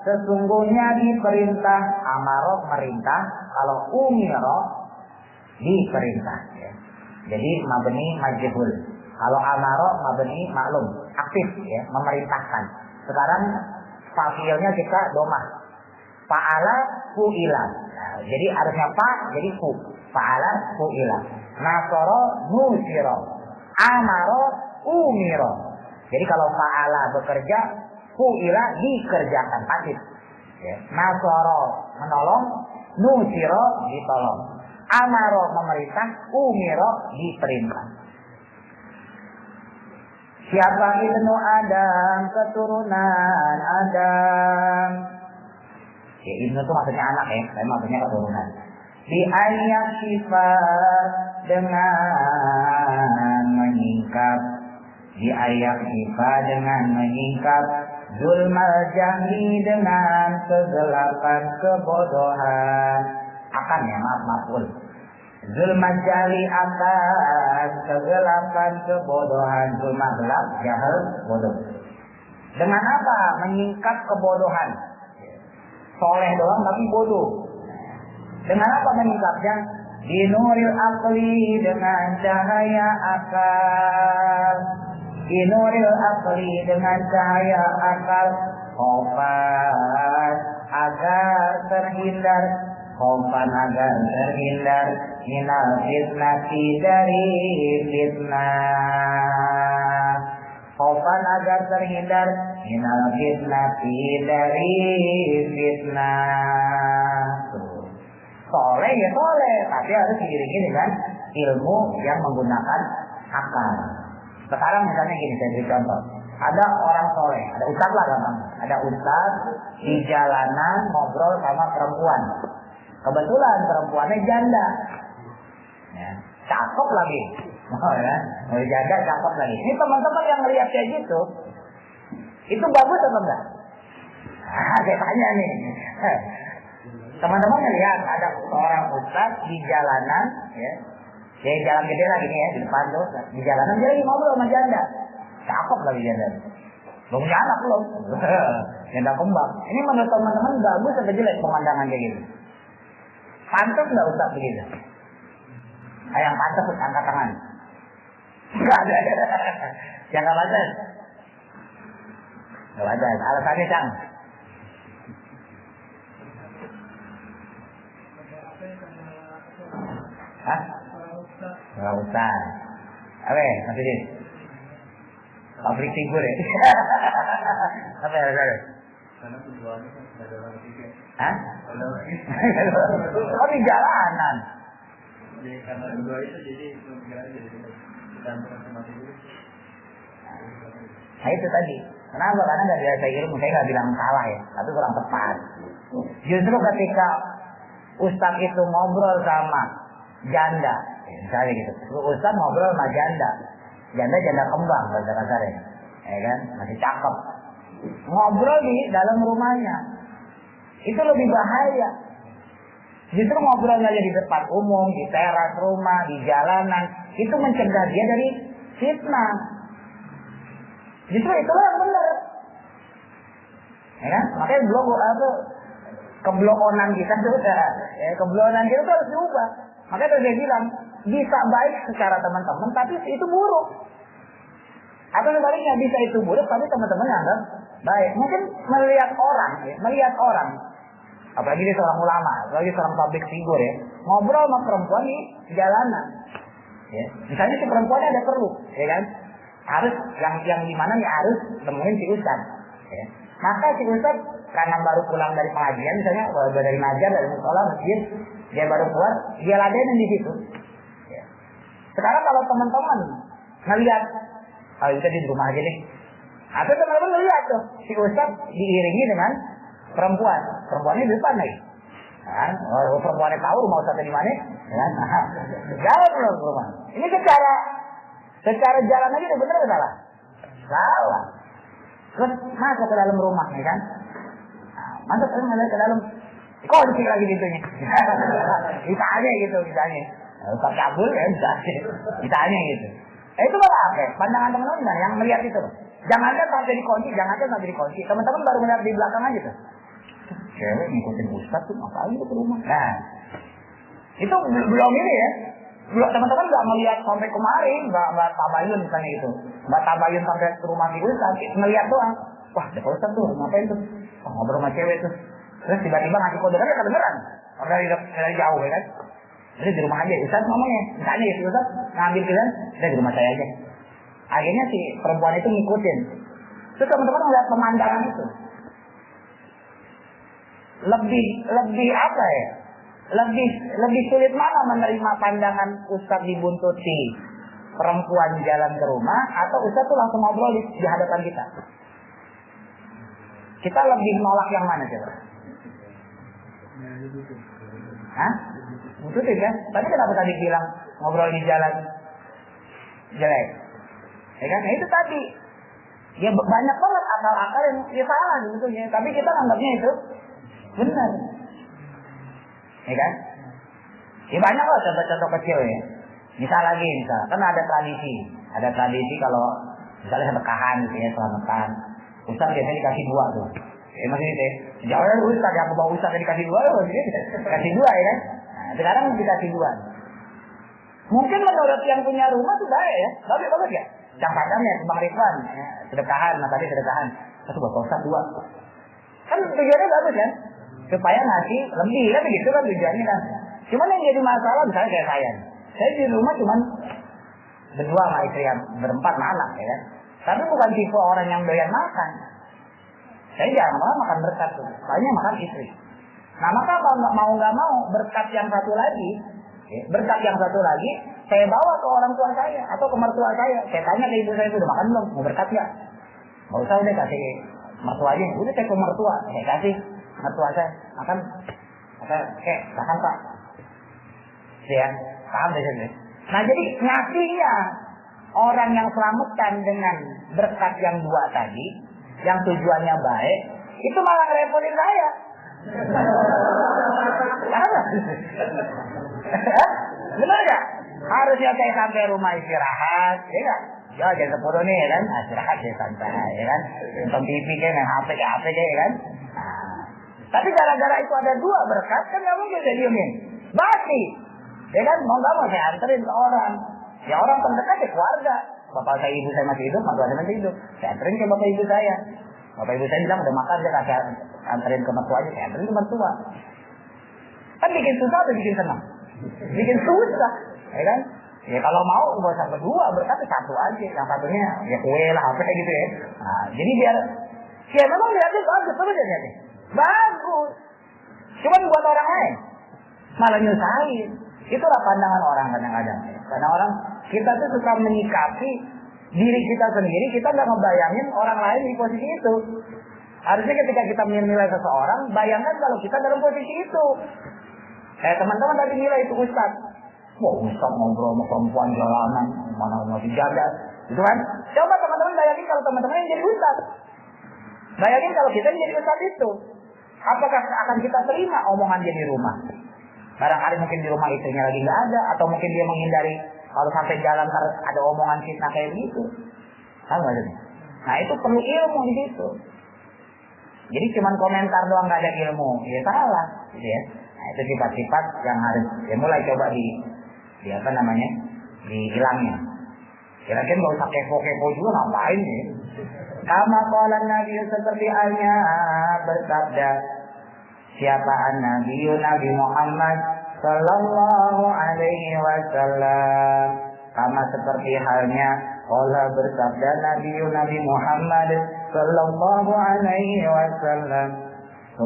sesungguhnya diperintah, amaro merintah, kalau umira diperintah ya. Jadi mabni majhul. Kalau amaro mabni maklum, aktif ya, memerintahkan. Sekarang fa'ilnya kita domah. Fa'ala fu'ila. Nah, jadi harusnya fa jadi fu. Fa'ala fu'ila. Nasara nusira. Amara umira. Jadi kalau fa'ala bekerja, fu'ila dikerjakan, pasif. Ya. Nasara menolong, nusira ditolong. Amara memerintah, umira diperintah. Siapa Ibnu Adam, keturunan Adam. Ya, Ibnu itu maksudnya anak ya, saya maksudnya keturunan. Di ayat sifat dengan menyingkap, di ayat sifat dengan menyingkap, zulmal jahli dengan kegelapan kebodohan. Akan ya, maaf. Zulmal jahli akan kegelapan kebodohan, zulma gelap, jahil bodoh. Dengan apa? Menyingkap kebodohan. Soleh doang tapi bodoh. Dengan apa menyingkapnya? Binuril akli, dengan cahaya akal. Binuril akli, dengan cahaya akal. Khofan agar terhindar, khofan agar terhindar, minal fitnati dari fitnah. Khofan agar terhindar, minal fitnati dari fitnah. Soleh ya soleh, tapi harus diiringi dengan ilmu yang menggunakan akal. Sekarang misalnya gini, saya beri contoh. Ada orang soleh, ada ustaz lah gampang. Ada ustaz di jalanan ngobrol sama perempuan. Kebetulan perempuannya janda, ya, cakep lagi. Oh ya, mau janda cakep lagi. Ini teman-teman yang ngeliat kayak gitu, itu bagus atau enggak? Saya tanya nih. Teman-teman lihat ada seorang ustaz di jalanan, ya. Dia jalan gede lagi nih ya, di depan tuh. Di jalanan dia lagi ngobrol sama janda. Cakep lagi janda. Belum punya anak belum. Janda kembang. Ini menurut teman-teman bagus atau jelek pemandangan kayak gitu? Pantas nggak ustaz begitu? Yang pantas angkat tangan. Enggak ada. Yang nggak pantas. Nggak pantas. Alasannya Cang. Hah? Nggak usah. Apa ya? Maksudnya? Public figure ya? Apa ya? Karena tujuannya kan nggak ada orang ketiga. Hah? Oh di jalanan. Jadi karena dua itu jadi pemikiran jadi tergantung sama dulu. Nah itu tadi. Kenapa? Karena nggak biasa ilmu. Saya nggak bilang salah ya, tapi kurang tepat. Justru ketika ustadz itu ngobrol sama janda, misalnya gitu. Ustadz ngobrol sama janda kembang bahasa kasarnya, ya kan, masih cakep. Ngobrol di dalam rumahnya, itu lebih bahaya. Justru ngobrolnya di tempat umum, di teras rumah, di jalanan, itu mencegah dia dari fitnah. Justru itulah yang benar, ya kan? Makanya keblokonan kita tuh, keblokonan kita tuh harus diubah. Makanya dia bilang bisa baik secara teman-teman, tapi itu buruk. Atau sebaliknya bisa itu buruk, tapi teman-teman anggap baik. Mungkin melihat orang, apalagi dia seorang ulama, apalagi seorang public figure ya, ngobrol sama perempuan di jalanan. Ya. Misalnya si perempuannya ada perlu, ya kan? Harus yang dimana ya harus temuin si ustaz. Ya. Maka si ustaz karena baru pulang dari pengajian, misalnya dari ngajar dari musola masjid, dia baru keluar, dia ladenin di situ. Ya. Sekarang kalau teman-teman ngelihat, oh itu di rumah aja deh. Atau teman-teman ngelihat tuh si ustaz diiringi dengan perempuannya di depan lagi. Kan? Oh, perempuannya tahu rumah ustaznya di mana? Kan? Jauh belum rumah. Ini secara jalan aja udah bener salah. Salah. Terus masuk ke dalam rumah, ya kan? Masuk ke dalam, kunci lagi pintunya. Ditanya gitu, ditanya. Ustaz kabul ya, ditanya gitu. Itu apa? Pandangan teman-teman gimana? Yang melihat itu. Jangan sampai dikunci, Teman-teman baru melihat di belakang aja tuh. Cewek ngikutin ustaz tuh ngapain itu ke rumah? Nah, itu belum ini ya. Belum teman-teman nggak melihat sampai kemarin, Mbak Tabayun misalnya gitu. Mbak Tabayun sampai ke rumah si ustaz, ngelihat doang. Wah, ada ustaz tuh, ngapain tuh? Oh, ngobrol sama cewek tuh. Terus tiba-tiba ngasih kode kan ya kedengeran. Dari jauh ya kan. Jadi di rumah aja, ustaz ngomongnya. Misalnya ya si ustaz ngambil pilihan, udah di rumah saya aja. Akhirnya si perempuan itu ngikutin. Terus teman-teman ngeliat pemandangan itu. Lebih apa ya? Lebih sulit mana menerima pandangan ustaz dibuntuti perempuan jalan ke rumah, atau ustaz tuh langsung ngobrol di hadapan kita? Kita lebih nolak yang mana coba? Hah? Buntutin kan? Tapi kenapa tadi bilang ngobrol di jalan jelek? Ya kan? Nah itu tadi. Ya banyak banget akal-akal yang salah sebetulnya. Tapi kita anggapnya itu benar. Ya kan? Ya banyak loh contoh-contoh kecil ya. Misal kan ada tradisi kalau misalnya sedekahan gitu ya, selamatan. Ustaz biasanya dikasih 2 tuh. Maksudnya itu ya. Jangan ustaz yang bawa ustaz dikasih 2 loh. Kasih 2 ya kan? Nah, sekarang dikasih 2. Mungkin menurut yang punya rumah tuh baik ya. Bagus ya. Yang padamnya Bang Ridwan ya, sedekahan, tadi sedekahan. Satu bapak ustaz 2. Kan tujuannya bagus kan? Supaya ngasih lebih kan begitu kan tujuannya kan. Cuman yang jadi masalah misalnya kayak saya di rumah cuman berdua sama istri yang berempat sama anak ya kan. Tapi bukan tipe orang yang doyan makan. Saya jarang banget makan berkat tuh. Soalnya makan istri. Nah maka kalau nggak mau berkat yang satu lagi, saya bawa ke orang tua saya atau ke mertua saya. Saya tanya ke ibu saya, udah makan belum? Mau berkat nggak? Nggak usah, udah kasih mertua aja. Udah saya ke mertua, saya kasih mertua saya makan. Makan Pak. Ya, paham deh saya. Nah jadi ngasihnya orang yang selamatkan dengan berkat yang 2 tadi, yang tujuannya baik, itu malah ngerepotin saya. Benar nggak? Harusnya saya sampai rumah istirahat, ya kan? Ya jam 10 nih kan, istirahat ya santai, ya kan? Nonton TV kan, yang HP ya kan? Nah, tapi gara-gara itu ada 2 berkat, kan nggak mungkin saya diemin. Mati, ya kan? Mau nggak mau saya anterin ke orang. Ya orang terdekat ya keluarga. Bapak saya, ibu saya masih hidup, mertua saya masih hidup. Saya anterin ke bapak ibu saya. Bapak ibu saya bilang udah makan, saya kasih anterin ke mertuanya, saya anterin ke mertua. Kan bikin susah atau bikin senang? Bikin susah, ya kan? Ya kalau mau nggak usah berdua, berkata 1 aja. Yang satunya ya kue lah, apa kayak gitu ya. Nah, jadi biar ya memang lihatnya bagus, coba aja lihatnya. Bagus. Cuman buat orang lain malah nyusahin. Itulah pandangan orang kadang-kadang. Karena orang kita tuh suka menyikapi diri kita sendiri, kita nggak ngebayangin orang lain di posisi itu. Harusnya ketika kita menilai seseorang, bayangkan kalau kita dalam posisi itu. Teman-teman tadi nilai itu Ustaz. Wah, Ustaz ngobrol sama perempuan jalanan, mana masih jaga, gitu kan? Coba teman-teman bayangin kalau teman-teman yang jadi Ustaz. Bayangin kalau kita yang jadi Ustaz itu. Apakah akan kita terima omongan dia di rumah? Barangkali mungkin di rumah istrinya lagi nggak ada, atau mungkin dia menghindari kalau sampai jalan harus ada omongan fitnah kayak gitu. Tahu nggak sih? Nah itu perlu ilmu di situ. Jadi cuman komentar doang nggak ada ilmu, ya salah, gitu ya. Nah itu sifat-sifat yang harus ya mulai coba di apa namanya dihilangnya. Kira-kira nggak usah kepo-kepo juga, ngapain ya? Kama qala Nabi, seperti halnya bersabda siapa Nabi Muhammad sallallahu alaihi wasallam. Kama seperti halnya qala bersabda Nabi Muhammad sallallahu alaihi wasallam.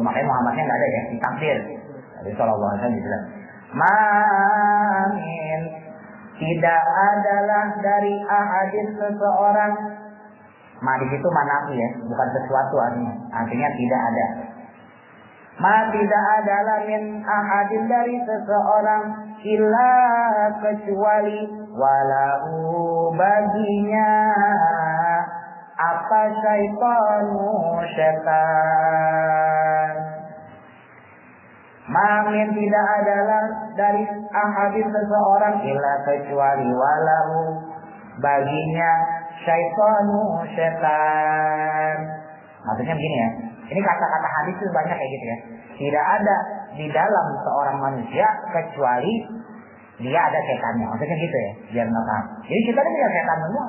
Makanya Muhammadnya nggak ada ya, ditakdir. Jadi sallallahu alaihi wasallam bilang, "Mamin, tidak adalah dari ahadin seseorang." Ma di situ manafi ya, bukan sesuatu artinya. Artinya tidak ada. Ma tidak adalah min ahadin dari seseorang illa kecuali walau baginya apa syaitan. Mamin tidak adalah dari ahadin seseorang illa kecuali walau baginya syaitan. Maksudnya begini ya. Ini kata-kata hadis itu banyak kayak gitu ya. Tidak ada di dalam seorang manusia kecuali dia ada setannya. Maksudnya gitu ya. Biar nggak. Jadi kita ini punya setan semua.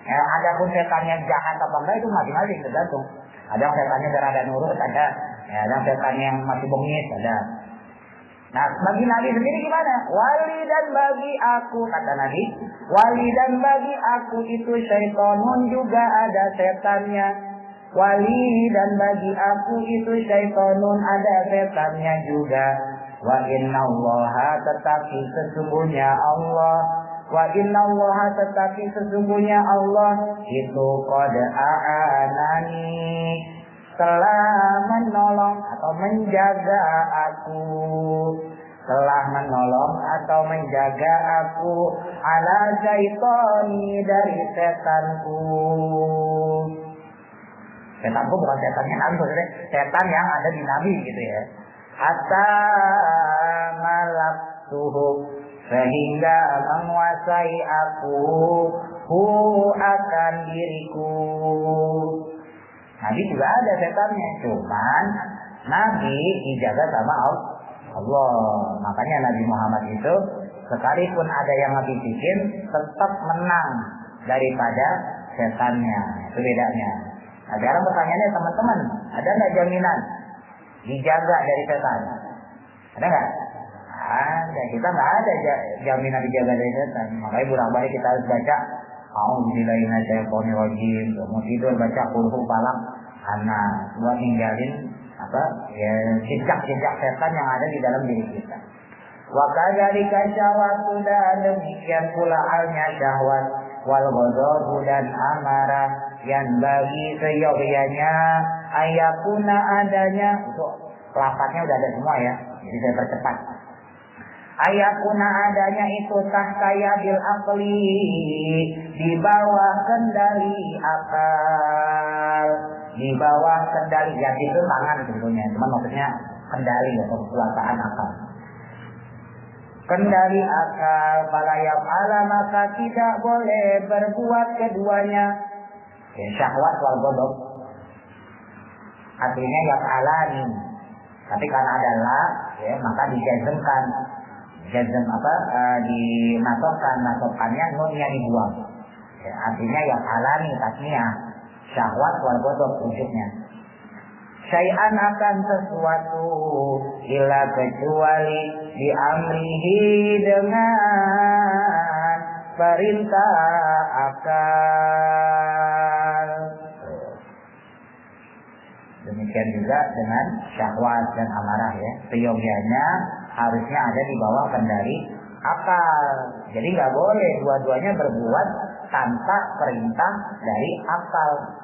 Adapun setannya jahat apa enggak itu masing-masing tergantung. Ada yang setannya berada nurut, ada yang setan yang masih bengis, ada. Nah, bagi Nabi sendiri gimana? Wali dan bagi aku, kata Nabi, wali dan bagi aku itu syaitonun juga ada setannya. Wali dan bagi aku itu syaitonun ada setannya juga. Wa innallaha tetapi sesungguhnya Allah. Wa innallaha tetapi sesungguhnya Allah itu qad a'anani telah menolong atau menjaga aku, telah menolong atau menjaga aku ala syaitoni dari setanku. Setanku bukan setannya Nabi, maksudnya setan yang ada di Nabi gitu ya. Hatta malaktuhu sehingga menguasai aku akan diriku. Nabi juga ada setannya, cuman Nabi dijaga sama Allah. Makanya Nabi Muhammad itu sekalipun ada yang ngebisikin tetap menang daripada setannya. Itu bedanya. Nah, sekarang pertanyaannya teman-teman, ada nggak jaminan dijaga dari setan? Ada nggak? Ada. Kita nggak ada jaminan dijaga dari setan. Makanya bolak-balik kita harus baca A'udzubillahi minasyaitonir rajim. Mau tidur baca Qul Falaq Anas. Buat ninggalin jejak-jejak setan yang ada di dalam diri kita. Wa kadzalika syahwatu, dan demikian pula halnya syahwat wal ghadab dan amarah yang bagi seyogyanya ayakuna adanya. Itu lafadznya udah ada semua ya. Jadi saya percepat. Ayakuna adanya itu tahkaya bil akli, di bawah kendali akal, di bawah kendali. Ya itu tangan sebetulnya, cuma maksudnya kendali atau kekuasaan akal. Kendali akal, falayam ala maka tidak boleh berbuat keduanya. Ya, syahwat wal ghadab. Artinya ya alani. Tapi karena ada la, ya, maka dijazmkan. Jazm dimasukkan, masukannya nunnya dibuang. Ya, artinya ya alani tasniyah. Syahwat wal ghadab wujudnya. Syai'an akan sesuatu illa kecuali diamrihi dengan perintah akal. Demikian juga dengan syahwat dan amarah ya. Seyogianya harusnya ada di bawah kendali akal. Jadi nggak boleh dua-duanya berbuat tanpa perintah dari akal.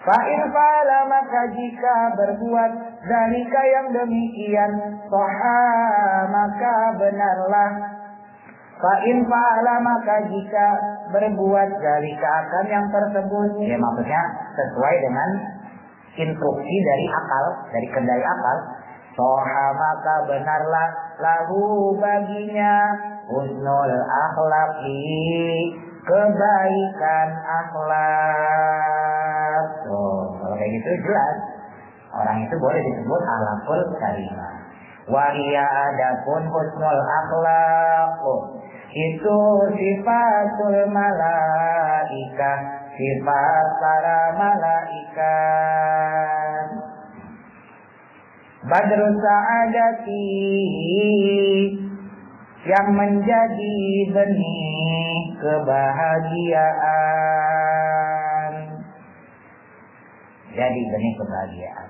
Fa'in fa'ala maka jika berbuat zalika yang demikian, soha maka benarlah. Fa'in fa'ala maka jika berbuat zalika akan yang tersebut, ya maksudnya sesuai dengan instruksi dari akal, dari kendali akal, soha maka benarlah lahu baginya husnul akhlaqi, kebaikan akhlak. Kalau kayak gitu jelas orang itu boleh disebut akhlakul karimah. Wahia adapun husnul akhlak itu sifatul malaikah, sifat para malaikat. Badrus sa'adati yang menjadi benih kebahagiaan. Jadi benih kebahagiaan.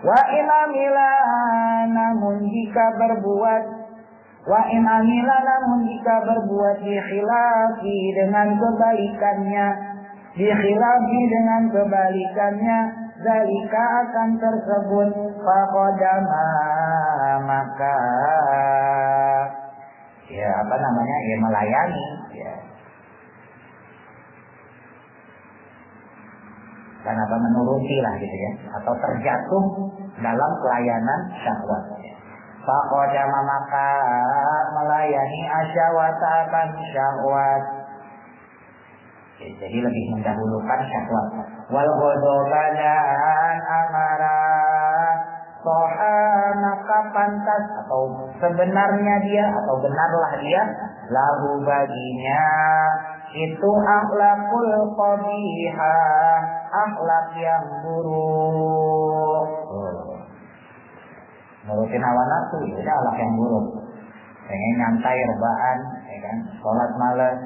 Wa imamila namun jika berbuat di khilafi dengan kebalikannya, zalika akan tersebut faqadama maka ya melayani ya. Dan menuruti lah gitu ya, atau terjatuh dalam pelayanan syahwat. Faqadama maka melayani asyawat akan syahwat. Jadi lebih mendahulukan syahwat. Wal ghadaban amarah soha maka pantas atau sebenarnya dia atau benarlah dia lahu baginya itu akhlakul qabihah, akhlak yang buruk. Nurutin hawa nafsu itu akhlak yang buruk. Pengen nyantai rebahan, ya kan, sholat malam.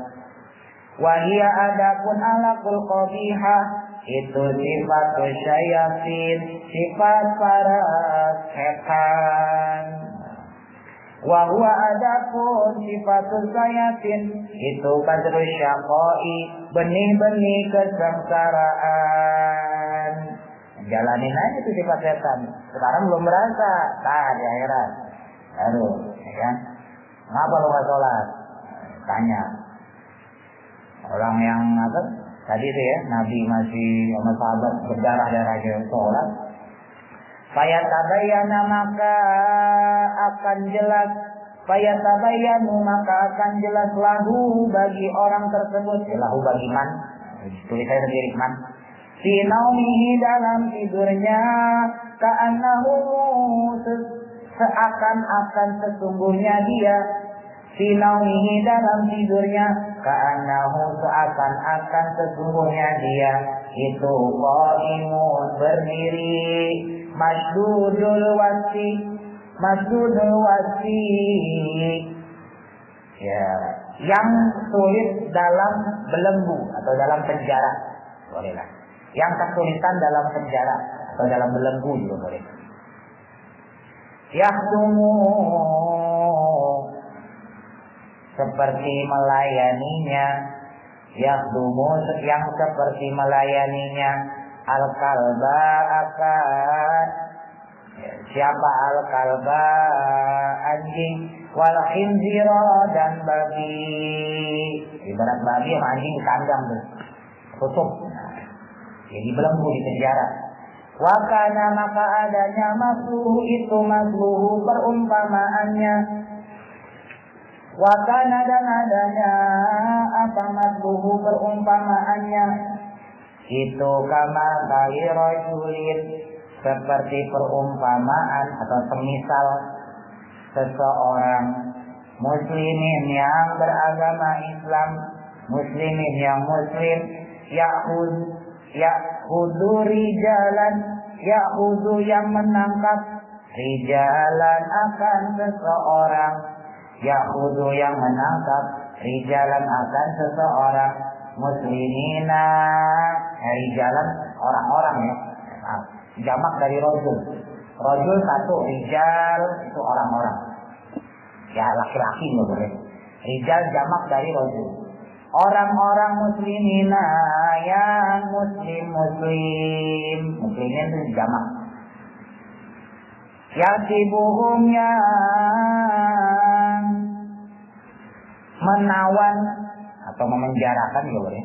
Wahia adapun akhlakul qabihah itu sifat syayatin, sifat para setan. Wahwa adapun sifat syayatin itu kadrus syaqai, benih-benih kesengsaraan. Jalanin aja itu sifat setan. Sekarang belum merasa, di akhirat. Aduh, ya kan? Kenapa lu nggak sholat? Tanya. Orang yang tadi itu ya, Nabi masih sama sahabat berdarah-darah sholat. Fayatabayyana maka akan jelas, lahu bagi orang tersebut, lahu bagi man, tulis saya sendiri man. Fi naumihi dalam tidurnya, ka'annahu seakan-akan sesungguhnya dia. Fi naumihi dalam tidurnya, ka'annahu seakan-akan sesungguhnya dia itu qaimun berdiri, masdudul wasi ya, yang sulit dalam belenggu atau dalam penjara, bolehlah. Yang kesulitan dalam penjara atau dalam belenggu juga boleh. Yahdumu seperti melayaninya, yahdumu yang seperti melayaninya, al-kalba akan siapa al-kalba anjing, wal khinzira dan babi. Ibarat babi sama anjing di kandang tuh, tutup. Jadi belenggu di penjara. Wa kana maka adanya masluhu itu masluhu perumpamaannya. Wa kana dan adanya apa masluhu perumpamaannya. Itu kama kali rajulin seperti perumpamaan atau semisal seseorang muslimin yang beragama Islam, muslimin yang muslim, ya'khudhu rijalan, ya'khudhu yang menangkap, rijalan akan seseorang, ya'khudhu yang menangkap, rijalan akan seseorang, muslimina, rijalan orang-orang ya, jamak dari rajul. Rajul satu, rijal itu orang-orang. Ya laki-laki nggak boleh. Rijal jamak dari rajul. Orang-orang muslimina yang muslim. Muslimin itu jamak. Yasibuhum yang menawan atau memenjarakan nggak boleh.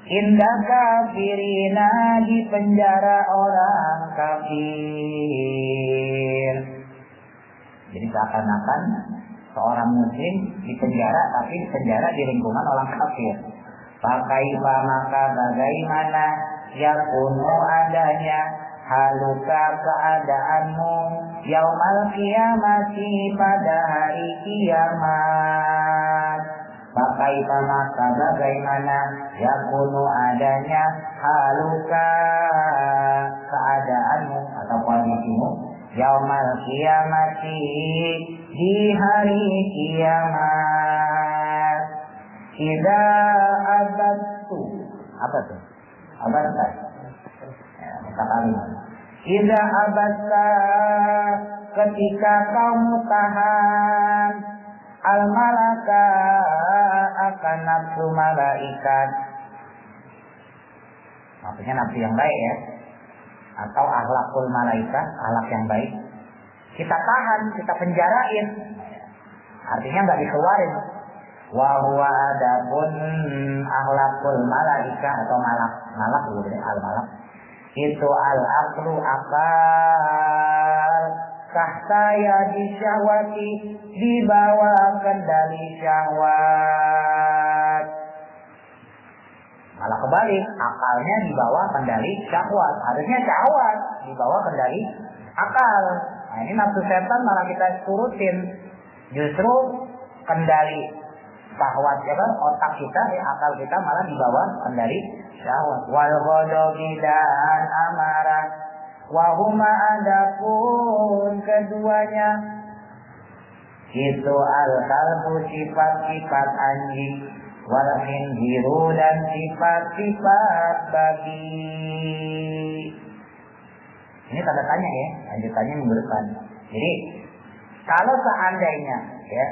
Indah kafirina di penjara orang kafir. Jadi seakan-akan seorang muslim di penjara, tapi di penjara di lingkungan orang kafir. Pakai maka bagaimana yakunu adanya haluka keadaanmu yaumal qiyamati pada hari kiamat. Pakai maka bagaimana yakunu adanya haluka keadaanmu atau kondisimu yaumal qiyamati di hari kiamat. Idza abadtu apa tuh? Abadta. Ya, kata idza abadta ketika kamu tahan al-malaka akan nafsu malaikat. Maksudnya nafsu yang baik ya. Atau akhlakul malaikat, akhlak yang baik. Kita tahan, kita penjarain. Artinya nggak dikeluarin. Wa huwa adapun akhlakul malaikat atau malak gitu ya, al-malak. Itu al-aqlu akal. Kahtaya di syahwati di bawah kendali syahwat. Malah kebalik, akalnya di bawah kendali syahwat. Harusnya syahwat di bawah kendali akal. Nah ini nafsu setan malah kita turutin. Justru kendali syahwat ya kan, otak kita, akal kita malah di bawah kendali syahwat. Wal ghadabi dan amarah. Wahuma adapun keduanya itu al-kalbu sifat-sifat anjing, wal khinziru dan sifat-sifat babi. Ini tanda tanya ya, lanjutannya minggu depan. Jadi kalau seandainya ya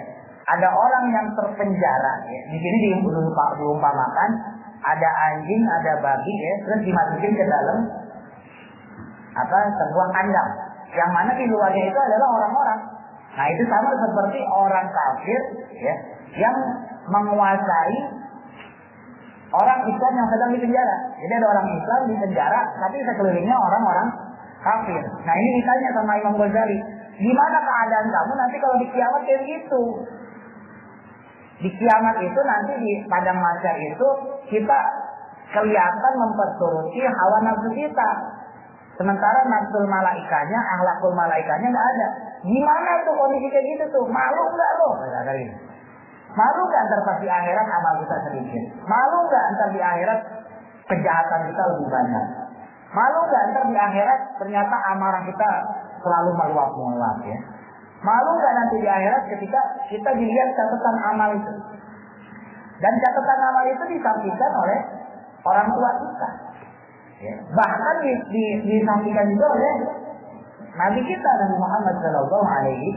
ada orang yang terpenjara ya, di sini diumpamakan ada anjing, ada babi ya, terus dimasukin ke dalam sebuah kandang, yang mana di luarnya itu adalah orang-orang. Nah itu sama seperti orang kafir ya, yang menguasai orang Islam yang sedang di penjara. Jadi ada orang Islam di penjara, tapi sekelilingnya orang-orang kafir. Nah ini ditanya sama Imam Ghazali, gimana keadaan kamu nanti kalau di kiamat kayak gitu? Di kiamat itu nanti di padang mahsyar itu kita kelihatan memperturuti hawa nafsu kita. Sementara nafsul malaikanya, akhlakul malaikanya nggak ada. Gimana tuh kondisi kayak gitu tuh? Malu nggak lo? Malu nggak ntar pas di akhirat amal kita sedikit? Malu nggak ntar di akhirat kejahatan kita lebih banyak? Malu nggak ntar di akhirat ternyata amarah kita selalu meluap-meluap ya? Malu nggak nanti di akhirat ketika kita dilihat catatan amal itu? Dan catatan amal itu disampaikan oleh orang tua kita. Ya. Bahkan disampaikan juga oleh Nabi kita Nabi Muhammad Shallallahu Alaihi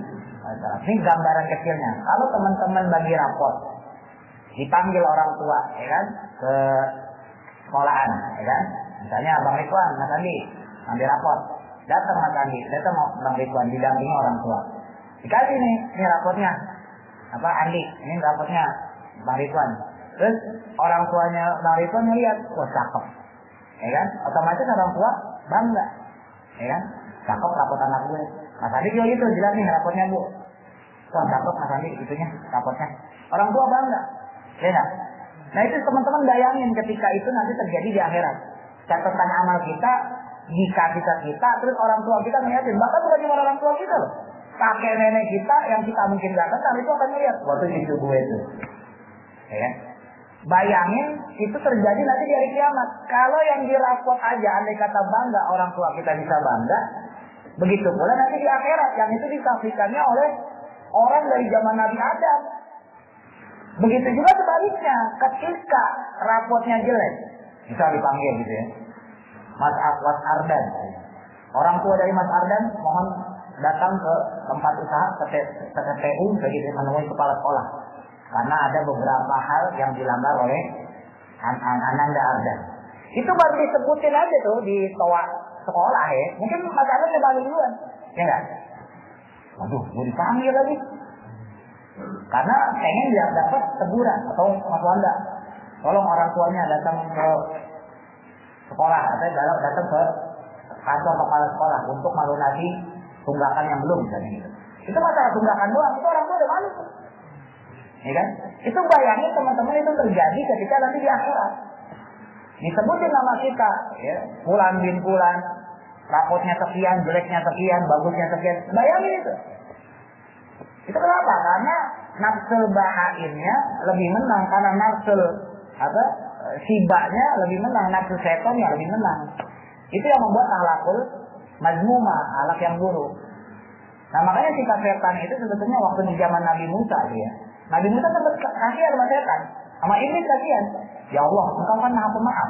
Wasallam. Ini gambaran kecilnya. Kalau teman-teman bagi raport, dipanggil orang tua, ya kan, ke sekolahan, ya kan. Misalnya Bang Ridwan, Mas Andi, ambil raport. Datang Mas Andi, datang Bang Ridwan, didampingi orang tua. Dikasih nih, ini raportnya. Apa Andi, ini raportnya Bang Ridwan. Terus orang tuanya Bang Ridwan ngeliat, wah cakep. Ya kan? Otomatis orang tua bangga, ya kan? Cakep rapot anak gue. Mas Andi juga gitu, jelas nih rapotnya bu. Wah cakep Mas Andi itunya, rapotnya. Orang tua bangga, ya kan? Nah itu teman-teman bayangin ketika itu nanti terjadi di akhirat. Catatan amal kita jika kita terus orang tua kita ngeliatin, bahkan bukan cuma orang tua kita loh, kakek nenek kita yang kita mungkin gak kenal itu akan melihat waktu cucu gue itu, ya kan? Bayangin itu terjadi nanti di hari kiamat. Kalau yang dirapot aja andai kata bangga orang tua kita bisa bangga, begitu pula nanti di akhirat yang itu disaksikannya oleh orang dari zaman Nabi Adam. Begitu juga sebaliknya, ketika rapotnya jelek, bisa dipanggil gitu ya, Mas Ardan, orang tua dari Mas Ardan mohon datang ke tempat usaha ke TPU begitu menemui kepala sekolah, karena ada beberapa hal yang dilanggar oleh Ananda Ardan. Itu baru disebutin aja tuh di toa sekolah ya, mungkin Mas Ardan udah balik duluan, ya nggak? Waduh, mau dipanggil lagi. Karena pengen dia dapat teguran atau Mas Wanda, tolong orang tuanya datang ke sekolah atau datang ke kantor kepala sekolah untuk melunasi tunggakan yang belum misalnya gitu. Itu masalah tunggakan doang, itu orang tua udah malu. Ya kan? Itu bayangin teman-teman itu terjadi ketika nanti di akhirat. Disebutin nama kita, ya, Fulan bin Fulan, rapotnya sekian, jeleknya sekian, bagusnya sekian. Bayangin itu. Itu kenapa? Karena nafsul bahainnya lebih menang, karena nafsul sibaknya lebih menang, nafsul setonnya lebih menang. Itu yang membuat akhlakul mazmumah, akhlak yang buruk. Nah makanya sikap setan itu sebetulnya waktu di zaman Nabi Musa ya. Nabi Musa sempat kasihan sama setan, sama iblis kasihan. Ya Allah, engkau kan maha pemaaf,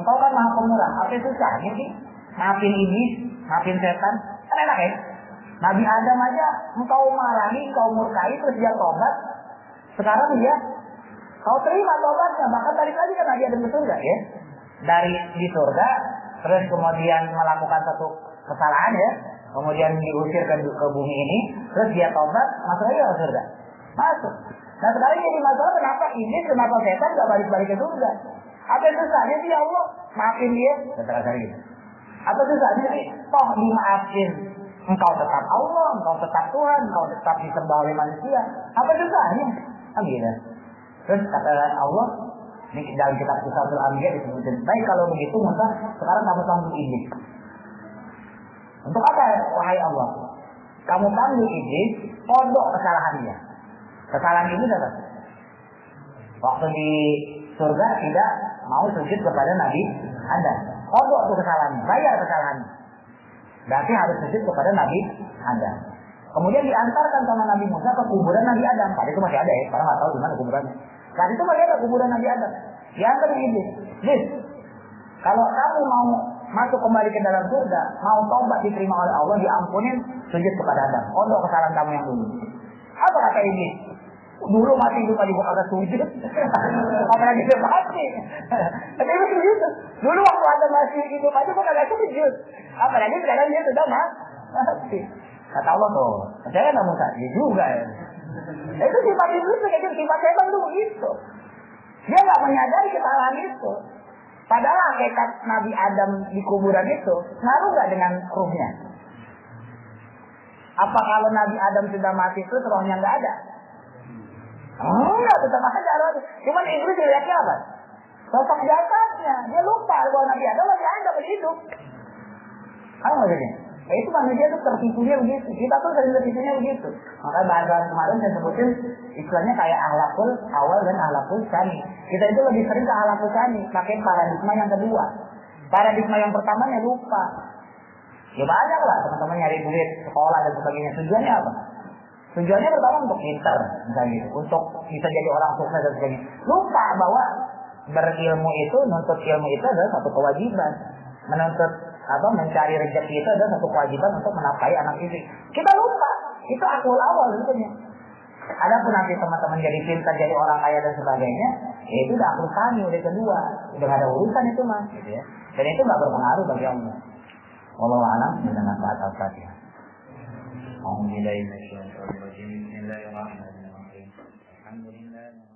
engkau kan maha pemurah. Apa susahnya sih maafin iblis, maafin setan? Kan enak ya. Nabi Adam aja engkau marahi, engkau murkai, terus dia tobat. Sekarang dia kau terima tobatnya, bahkan balik lagi kan Nabi Adam ke surga ya. Dari di surga, terus kemudian melakukan satu kesalahan ya, kemudian diusir ke bumi ini, terus dia tobat, masuk lagi ke surga. Masuk. Nah sekarang jadi masalah kenapa iblis, kenapa setan gak balik-balik ke surga? Apa yang susahnya sih ya Allah? Maafin dia. Kata-kata gitu. Apa susahnya sih? Toh dimaafin. Engkau tetap Allah, engkau tetap Tuhan, engkau tetap disembah oleh manusia. Apa susahnya? Kan gitu. Terus kata Allah, ini dalam kitab Qissasul Anbiya disebutkan, baik kalau begitu Musa, sekarang kamu panggil iblis. Untuk apa wahai Allah? Kamu panggil iblis, kodok kesalahannya. Kesalahan ini apa? Waktu di surga tidak mau sujud kepada Nabi Adam. Kodok itu kesalahannya, bayar kesalahannya. Berarti harus sujud kepada Nabi Adam. Kemudian diantarkan sama Nabi Musa ke kuburan Nabi Adam. Tadi itu masih ada ya, sekarang nggak tahu di mana kuburannya. Tadi itu masih ada kuburan Nabi Adam. Diantar ke iblis. Iblis, kalau kamu mau masuk kembali ke dalam surga, mau tobat diterima oleh Allah, diampunin, sujud kepada Adam. Kodok kesalahan kamu yang dulu. Apa kata iblis? Dulu mati hidup aja gua kagak sujud. Apalagi dia mati. Tapi itu begitu. Dulu waktu Adam masih hidup aja gua kagak sujud. Apalagi sekarang dia sudah mati. Kata Allah tuh, percaya nggak Musa? Dia juga ya. Itu sifat iblis kayak gitu, sifat setan itu begitu. Dia nggak menyadari kesalahan itu. Padahal hakikat Nabi Adam di kuburan itu ngaruh nggak dengan ruhnya? Apa kalau Nabi Adam sudah mati terus rohnya nggak ada? Enggak, tetap ada rohnya. Cuman iblis dilihatnya apa? Sosok jasadnya. Dia lupa bahwa Nabi Adam masih ada, masih hidup. Apa maksudnya? Itu manusia tuh tertipunya begitu. Kita tuh sering tertipunya begitu. Maka bahasa kemarin saya sebutin istilahnya kayak akhlakul awal dan akhlakul tsani. Kita itu lebih sering ke akhlakul tsani, pakai paradigma yang kedua. Paradigma yang pertamanya lupa. Ya banyak lah teman-teman nyari duit, sekolah dan sebagainya. Tujuannya apa? Tujuannya pertama untuk pintar, misalnya gitu, untuk bisa jadi orang sukses dan sebagainya. Lupa bahwa berilmu itu, nuntut ilmu itu adalah satu kewajiban. Menuntut mencari rezeki itu adalah satu kewajiban untuk menafkahi anak istri. Kita lupa, itu akul awal sebetulnya. Adapun nanti teman-teman jadi pintar, jadi orang kaya dan sebagainya, ya itu udah akul tsani, udah kedua, udah gak ada urusan itu mas, gitu ya. Dan itu gak berpengaruh bagi Allah. Wallahu a'lam dengan Al-Fatihah. Alhamdulillah. Bismillahirrahmanirrahim. Alhamdulillah.